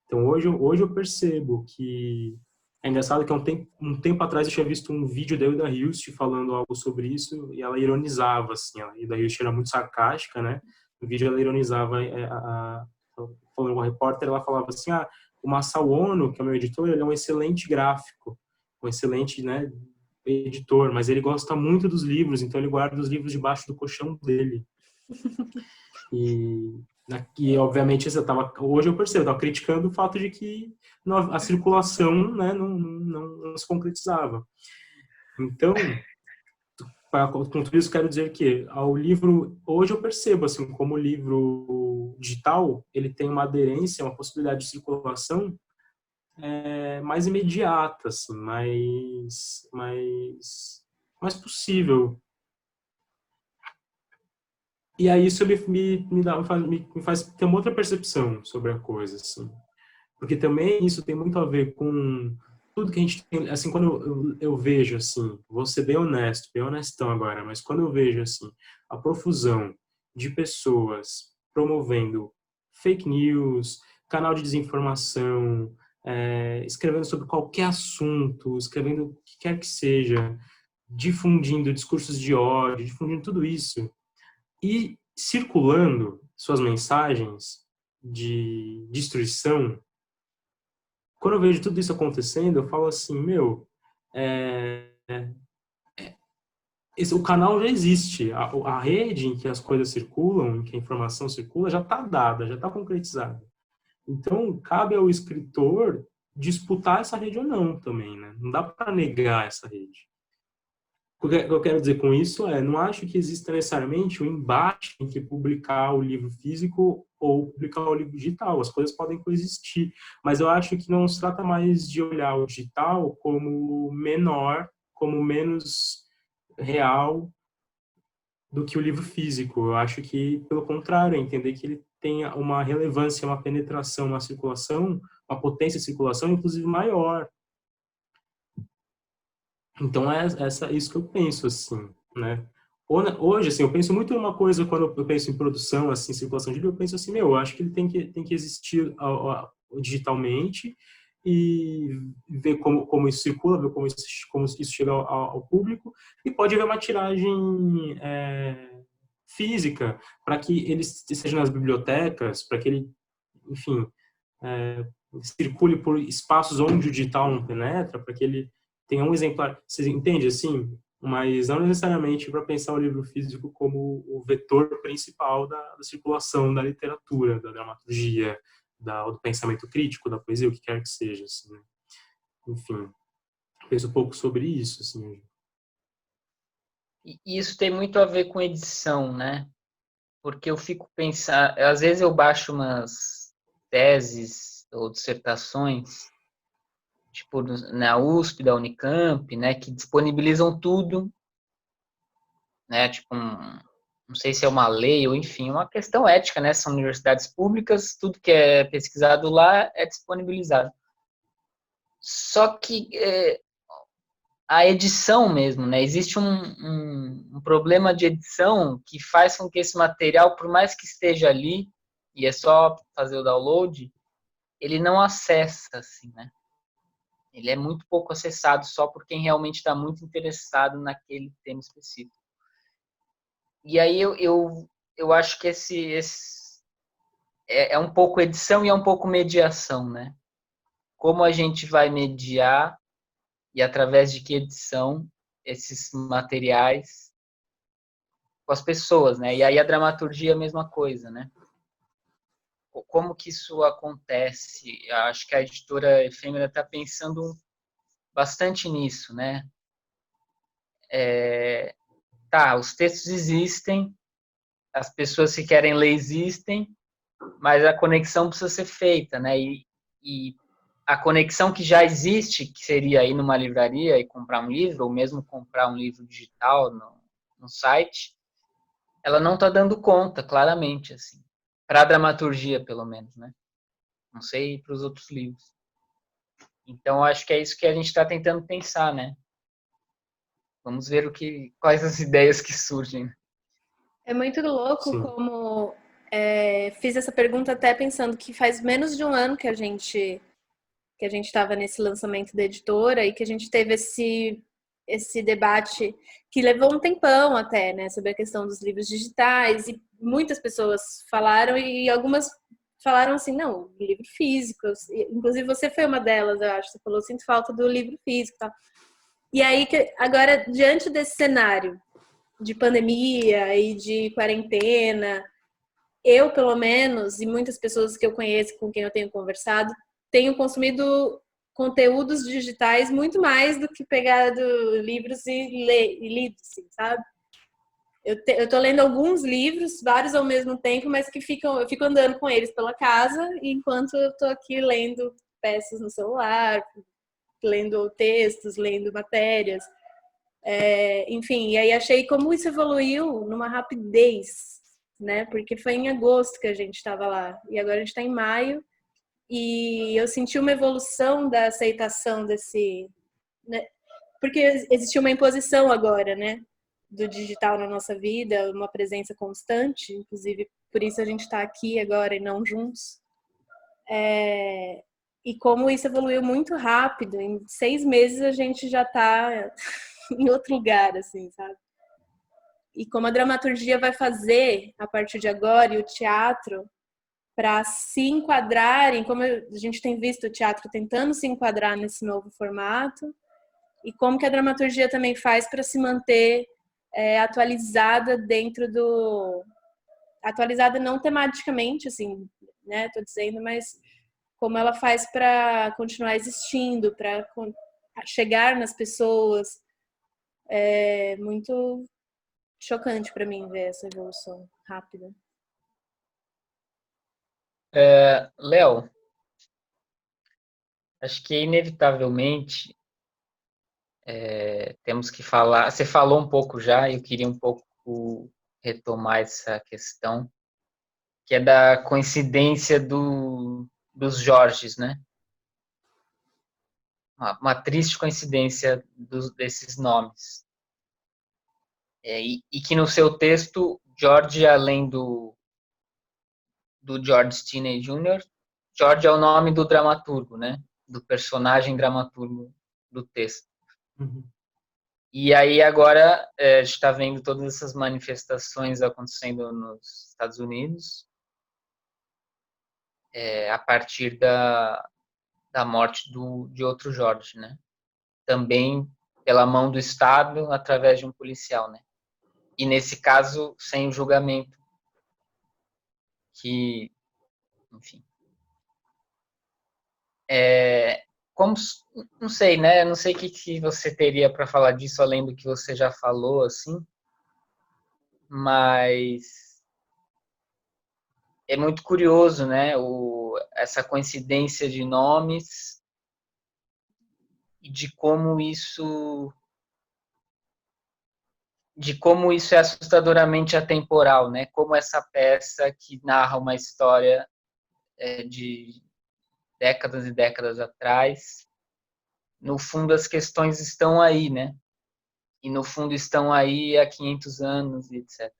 S3: Então, hoje eu percebo que é engraçado que um tempo atrás eu tinha visto um vídeo da Hilda Hilst falando algo sobre isso e ela ironizava, assim, a Hilda Hilst era muito sarcástica, né? No vídeo ela ironizava, falando com a repórter, ela falava assim, o Masao Ono, que é o meu editor, ele é um excelente gráfico, um excelente, né, editor, mas ele gosta muito dos livros, então ele guarda os livros debaixo do colchão dele. E obviamente, hoje eu percebo, eu estava criticando o fato de que a circulação, né, não se concretizava. Então, com tudo isso, quero dizer que ao livro, hoje eu percebo, assim, como o livro digital, ele tem uma aderência, uma possibilidade de circulação mais imediata, assim, mais possível. E aí isso me faz ter uma outra percepção sobre a coisa, assim. Porque também isso tem muito a ver com tudo que a gente tem, assim, quando eu vejo, assim, vou ser bem honesto, bem honestão agora, mas quando eu vejo, assim, a profusão de pessoas promovendo fake news, canal de desinformação, escrevendo sobre qualquer assunto, escrevendo o que quer que seja, difundindo discursos de ódio, difundindo tudo isso, e circulando suas mensagens de destruição, quando eu vejo tudo isso acontecendo, eu falo assim, o canal já existe, a rede em que as coisas circulam, em que a informação circula, já está dada, já está concretizada. Então, cabe ao escritor disputar essa rede ou não também, né? Não dá para negar essa rede. O que eu quero dizer com isso não acho que exista necessariamente um embate entre publicar o livro físico ou publicar o livro digital. As coisas podem coexistir, mas eu acho que não se trata mais de olhar o digital como menor, como menos real do que o livro físico. Eu acho que, pelo contrário, é entender que ele tem uma relevância, uma penetração, uma circulação, uma potência de circulação, inclusive maior. Então isso que eu penso, assim, né? Hoje, assim, eu penso muito em uma coisa quando eu penso em produção, assim, circulação de livro, eu penso assim, eu acho que ele tem que existir digitalmente e ver como isso circula, ver como isso chega ao público, e pode haver uma tiragem física para que ele esteja nas bibliotecas, para que ele, enfim, circule por espaços onde o digital não penetra, para que ele tenha um exemplar, você entende assim? Mas não necessariamente para pensar o livro físico como o vetor principal da circulação da literatura, da dramaturgia, do pensamento crítico, da poesia, o que quer que seja, assim, né? Enfim, penso um pouco sobre isso, assim.
S2: E isso tem muito a ver com edição, né? Porque eu fico pensando, às vezes eu baixo umas teses ou dissertações, tipo na USP, da Unicamp, né, que disponibilizam tudo, né, tipo não sei se é uma lei ou enfim, uma questão ética, né, são universidades públicas, tudo que é pesquisado lá é disponibilizado. Só que a edição mesmo, né, existe um problema de edição que faz com que esse material, por mais que esteja ali, e é só fazer o download, ele não acessa, assim, né? Ele é muito pouco acessado só por quem realmente está muito interessado naquele tema específico. E aí eu acho que esse é um pouco edição e é um pouco mediação, né? Como a gente vai mediar e através de que edição esses materiais com as pessoas, né? E aí a dramaturgia é a mesma coisa, né? Como que isso acontece? Acho que a editora Efêmera está pensando bastante nisso, né? Os textos existem, as pessoas que querem ler existem, mas a conexão precisa ser feita, né? E a conexão que já existe, que seria ir numa livraria e comprar um livro, ou mesmo comprar um livro digital no site, ela não está dando conta, claramente, assim. Para a dramaturgia, pelo menos, né? Não sei para os outros livros. Então, acho que é isso que a gente está tentando pensar, né? Vamos ver quais as ideias que surgem.
S1: É muito louco
S3: Sim.
S1: como fiz essa pergunta até pensando que faz menos de um ano que a gente estava nesse lançamento da editora e que a gente teve esse debate que levou um tempão até, né, sobre a questão dos livros digitais, e muitas pessoas falaram e algumas falaram assim, não, livro físico, inclusive você foi uma delas, eu acho, você falou, sinto falta do livro físico e tal. E aí, agora, diante desse cenário de pandemia e de quarentena, eu, pelo menos, e muitas pessoas que eu conheço, com quem eu tenho conversado, tenho consumido conteúdos digitais muito mais do que pegado livros e lido, assim, sabe? Eu tô lendo alguns livros, vários ao mesmo tempo, mas que eu fico andando com eles pela casa, enquanto eu tô aqui lendo peças no celular, lendo textos, lendo matérias. Enfim, e aí achei como isso evoluiu numa rapidez, né? Porque foi em agosto que a gente estava lá, e agora a gente está em maio, e eu senti uma evolução da aceitação desse, né? Porque existiu uma imposição agora, né? Do digital na nossa vida, uma presença constante, inclusive por isso a gente está aqui agora e não juntos. E como isso evoluiu muito rápido, em 6 meses a gente já está em outro lugar, assim, sabe? E como a dramaturgia vai fazer a partir de agora e o teatro para se enquadrarem, como a gente tem visto o teatro tentando se enquadrar nesse novo formato, e como que a dramaturgia também faz para se manter atualizada dentro do... Atualizada não tematicamente, assim, né, tô dizendo, mas como ela faz para continuar existindo, para chegar nas pessoas. É muito chocante para mim ver essa evolução rápida.
S2: Léo, acho que inevitavelmente temos que falar. Você falou um pouco já, eu queria um pouco retomar essa questão, que é da coincidência dos Jorges, né? Uma triste coincidência desses nomes. E que no seu texto, George, além do George Stinney Jr., George é o nome do dramaturgo, né? Do personagem dramaturgo do texto.
S3: Uhum.
S2: E aí agora a gente está vendo todas essas manifestações acontecendo nos Estados Unidos, a partir da morte de outro Jorge, né? Também pela mão do Estado, através de um policial, né? E nesse caso, sem o julgamento, que, enfim... não sei, né? Não sei o que você teria para falar disso, além do que você já falou, assim, mas é muito curioso, né? Essa coincidência de nomes e de como isso é assustadoramente atemporal, né? Como essa peça que narra uma história de décadas e décadas atrás, no fundo as questões estão aí, né? E no fundo estão aí há 500 anos, etc.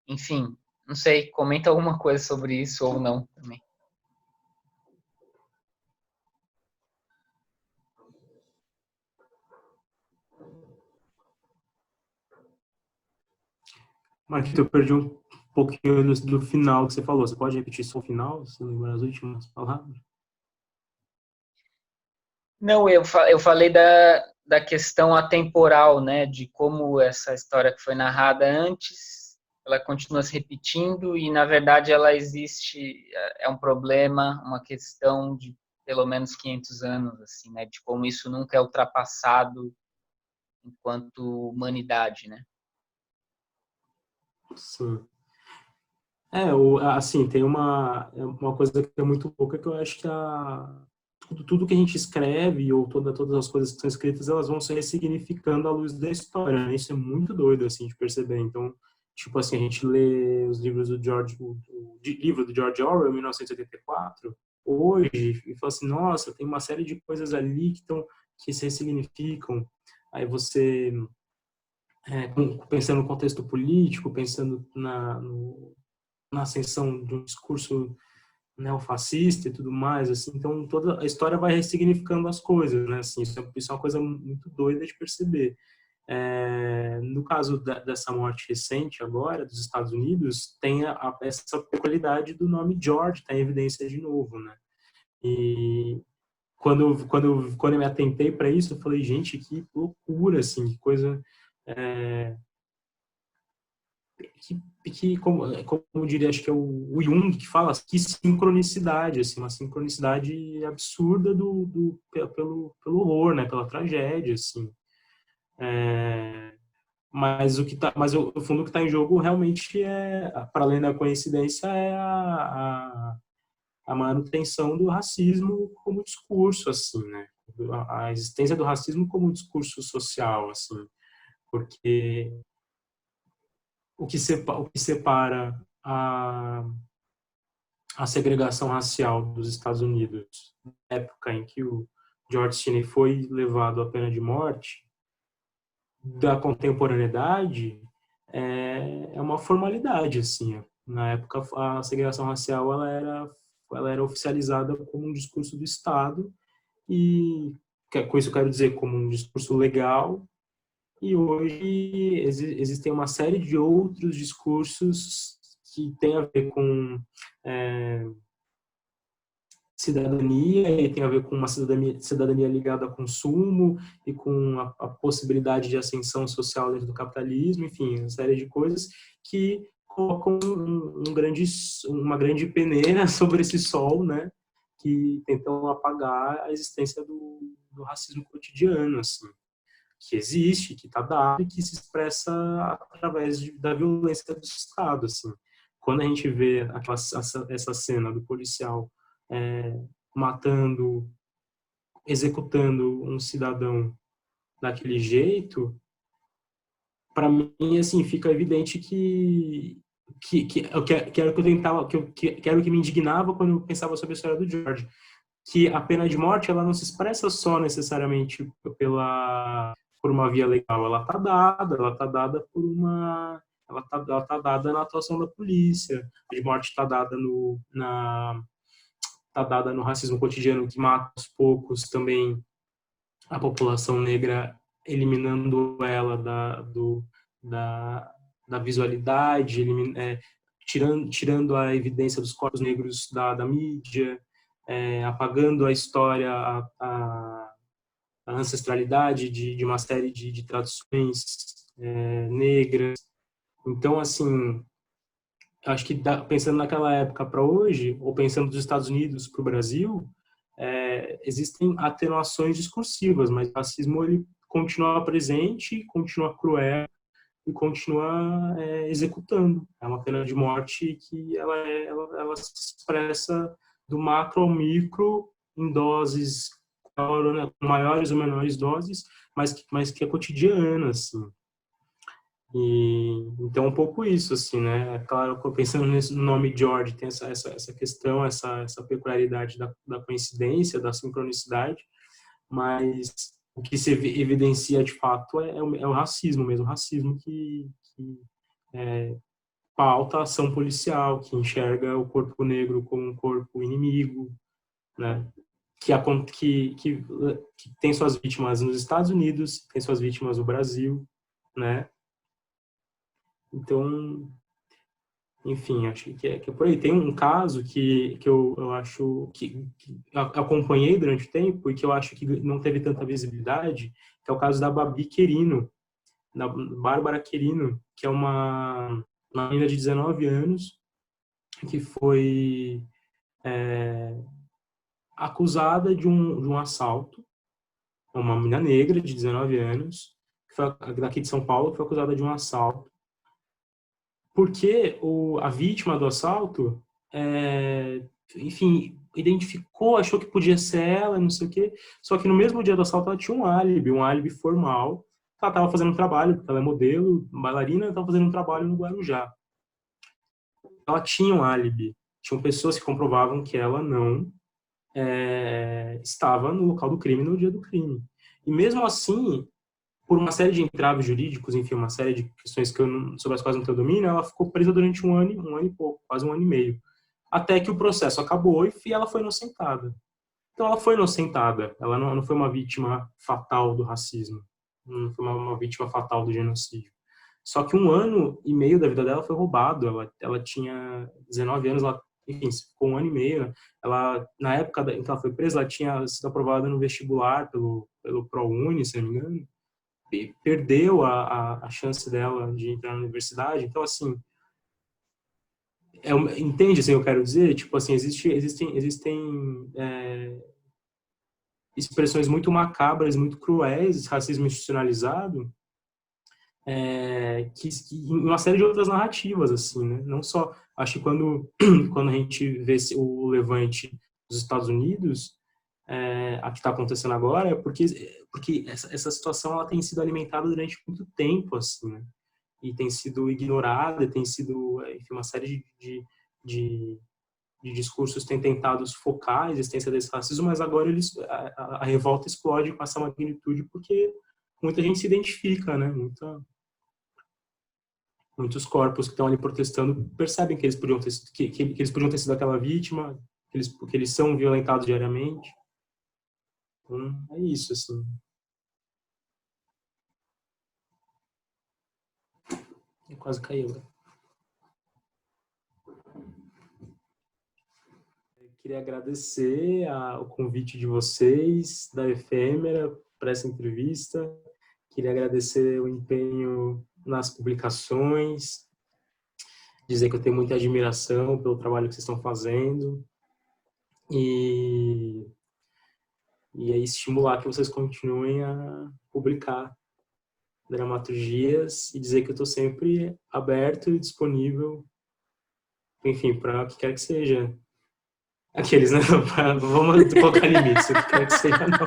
S2: Enfim, não sei, comenta alguma coisa sobre isso ou não também.
S3: Marquito, eu perdi um pouquinho do final que você falou. Você pode repetir só o final, se lembrar as últimas palavras?
S2: Não, eu falei da questão atemporal, né? De como essa história que foi narrada antes, ela continua se repetindo e, na verdade, ela existe, é um problema, uma questão de pelo menos 500 anos, assim, né? De como isso nunca é ultrapassado enquanto humanidade, né?
S3: Sim. Assim, tem uma coisa que é muito pouca que eu acho que tudo que a gente escreve ou todas as coisas que são escritas, elas vão se ressignificando à luz da história, né? Isso é muito doido, assim, de perceber. Então, tipo assim, a gente lê os livros do livro do George Orwell, 1984, hoje, e fala assim, nossa, tem uma série de coisas ali que se ressignificam. Aí você, pensando no contexto político, pensando na ascensão de um discurso neofascista e tudo mais, assim, então toda a história vai ressignificando as coisas, né, assim, isso é uma coisa muito doida de perceber. No caso dessa morte recente agora, dos Estados Unidos, tem essa peculiaridade do nome George, está em evidência de novo, né, e quando eu me atentei para isso, eu falei, gente, que loucura, assim, que coisa... É, como eu diria, acho que é o Jung que fala que sincronicidade, assim, uma sincronicidade absurda pelo horror, né, pela tragédia, assim. Mas o fundo que está em jogo realmente para além da coincidência, é a manutenção do racismo como discurso, assim, né, a existência do racismo como discurso social, assim, porque o que separa a segregação racial dos Estados Unidos, na época em que o George Cheney foi levado à pena de morte, da contemporaneidade, é uma formalidade, assim. Na época, a segregação racial ela era oficializada como um discurso do Estado e, com isso eu quero dizer, como um discurso legal. E hoje existem uma série de outros discursos que têm a ver com cidadania, e tem a ver com uma cidadania ligada ao consumo e com a possibilidade de ascensão social dentro do capitalismo, enfim, uma série de coisas que colocam uma grande peneira sobre esse sol, né, que tentam apagar a existência do racismo cotidiano, assim, que existe, que está dado e que se expressa através da violência do Estado, assim. Quando a gente vê essa cena do policial matando, executando um cidadão daquele jeito, para mim, assim, fica evidente que era o que eu tentava, que era o que me indignava quando eu pensava sobre a história do George, que a pena de morte ela não se expressa só necessariamente por uma via legal, ela tá dada ela tá dada na atuação da polícia, a de morte está dada tá dada no racismo cotidiano que mata aos poucos também a população negra, eliminando ela da, da visualidade, tirando a evidência dos corpos negros da mídia, apagando a história, a ancestralidade de uma série de tradições negras. Então, assim, acho que pensando naquela época para hoje, ou pensando dos Estados Unidos para o Brasil, existem atenuações discursivas, mas o racismo ele continua presente, continua cruel e continua executando. É uma pena de morte que ela se expressa do macro ao micro em doses maiores ou menores doses, mas que é cotidiana, assim. E então um pouco isso, assim, né? É claro, pensando no nome George, tem essa questão, essa peculiaridade da coincidência, da sincronicidade, mas o que se evidencia de fato é o racismo mesmo, o racismo que pauta a ação policial, que enxerga o corpo negro como um corpo inimigo, né? Que tem suas vítimas nos Estados Unidos, tem suas vítimas no Brasil, né? Então, enfim, acho que é por aí. Tem um caso que eu acho que acompanhei durante o tempo e que eu acho que não teve tanta visibilidade, que é o caso da Babi Querino, da Bárbara Querino, que é uma menina de 19 anos que foi acusada de um assalto, uma menina negra de 19 anos, que foi daqui de São Paulo, que foi acusada de um assalto, porque a vítima do assalto, enfim, identificou, achou que podia ser ela, não sei o quê, só que no mesmo dia do assalto ela tinha um álibi formal. Ela estava fazendo um trabalho, porque ela é modelo, bailarina, estava fazendo um trabalho no Guarujá. Ela tinha um álibi. Tinham pessoas que comprovavam que ela não estava no local do crime no dia do crime. E mesmo assim, por uma série de entraves jurídicos, enfim, uma série de questões sobre as quais não tenho domínio, ela ficou presa durante um ano e pouco, quase um ano e meio. Até que o processo acabou e ela foi inocentada. Então ela foi inocentada, ela não foi uma vítima fatal do racismo, não foi uma vítima fatal do genocídio. Só que um ano e meio da vida dela foi roubado, ela tinha 19 anos, enfim, ficou um ano e meio. Ela, na época em que ela foi presa, ela tinha sido aprovada no vestibular pelo ProUni, se não me engano, e perdeu a chance dela de entrar na universidade. Então, assim, entende assim, eu quero dizer? Tipo assim, existem expressões muito macabras, muito cruéis, racismo institucionalizado, que uma série de outras narrativas, assim, né? Não só, acho que quando a gente vê o levante dos Estados Unidos, a que está acontecendo agora, é porque essa situação ela tem sido alimentada durante muito tempo, assim, né? E tem sido ignorada, tem sido, enfim, uma série de discursos têm tentado sufocar a existência desse racismo, mas agora a revolta explode com essa magnitude porque muita gente se identifica, né? Muitos corpos que estão ali protestando percebem que eles podiam ter sido, que eles podiam ter sido aquela vítima, que eles são violentados diariamente. Então, é isso, assim. Eu quase caiu, né? Queria agradecer o convite de vocês, da Efêmera, para essa entrevista. Queria agradecer o empenho nas publicações, dizer que eu tenho muita admiração pelo trabalho que vocês estão fazendo e aí estimular que vocês continuem a publicar dramaturgias e dizer que eu estou sempre aberto e disponível, enfim, para o que quer que seja. Aqueles, né? Vamos colocar limites, o que quer que seja, não.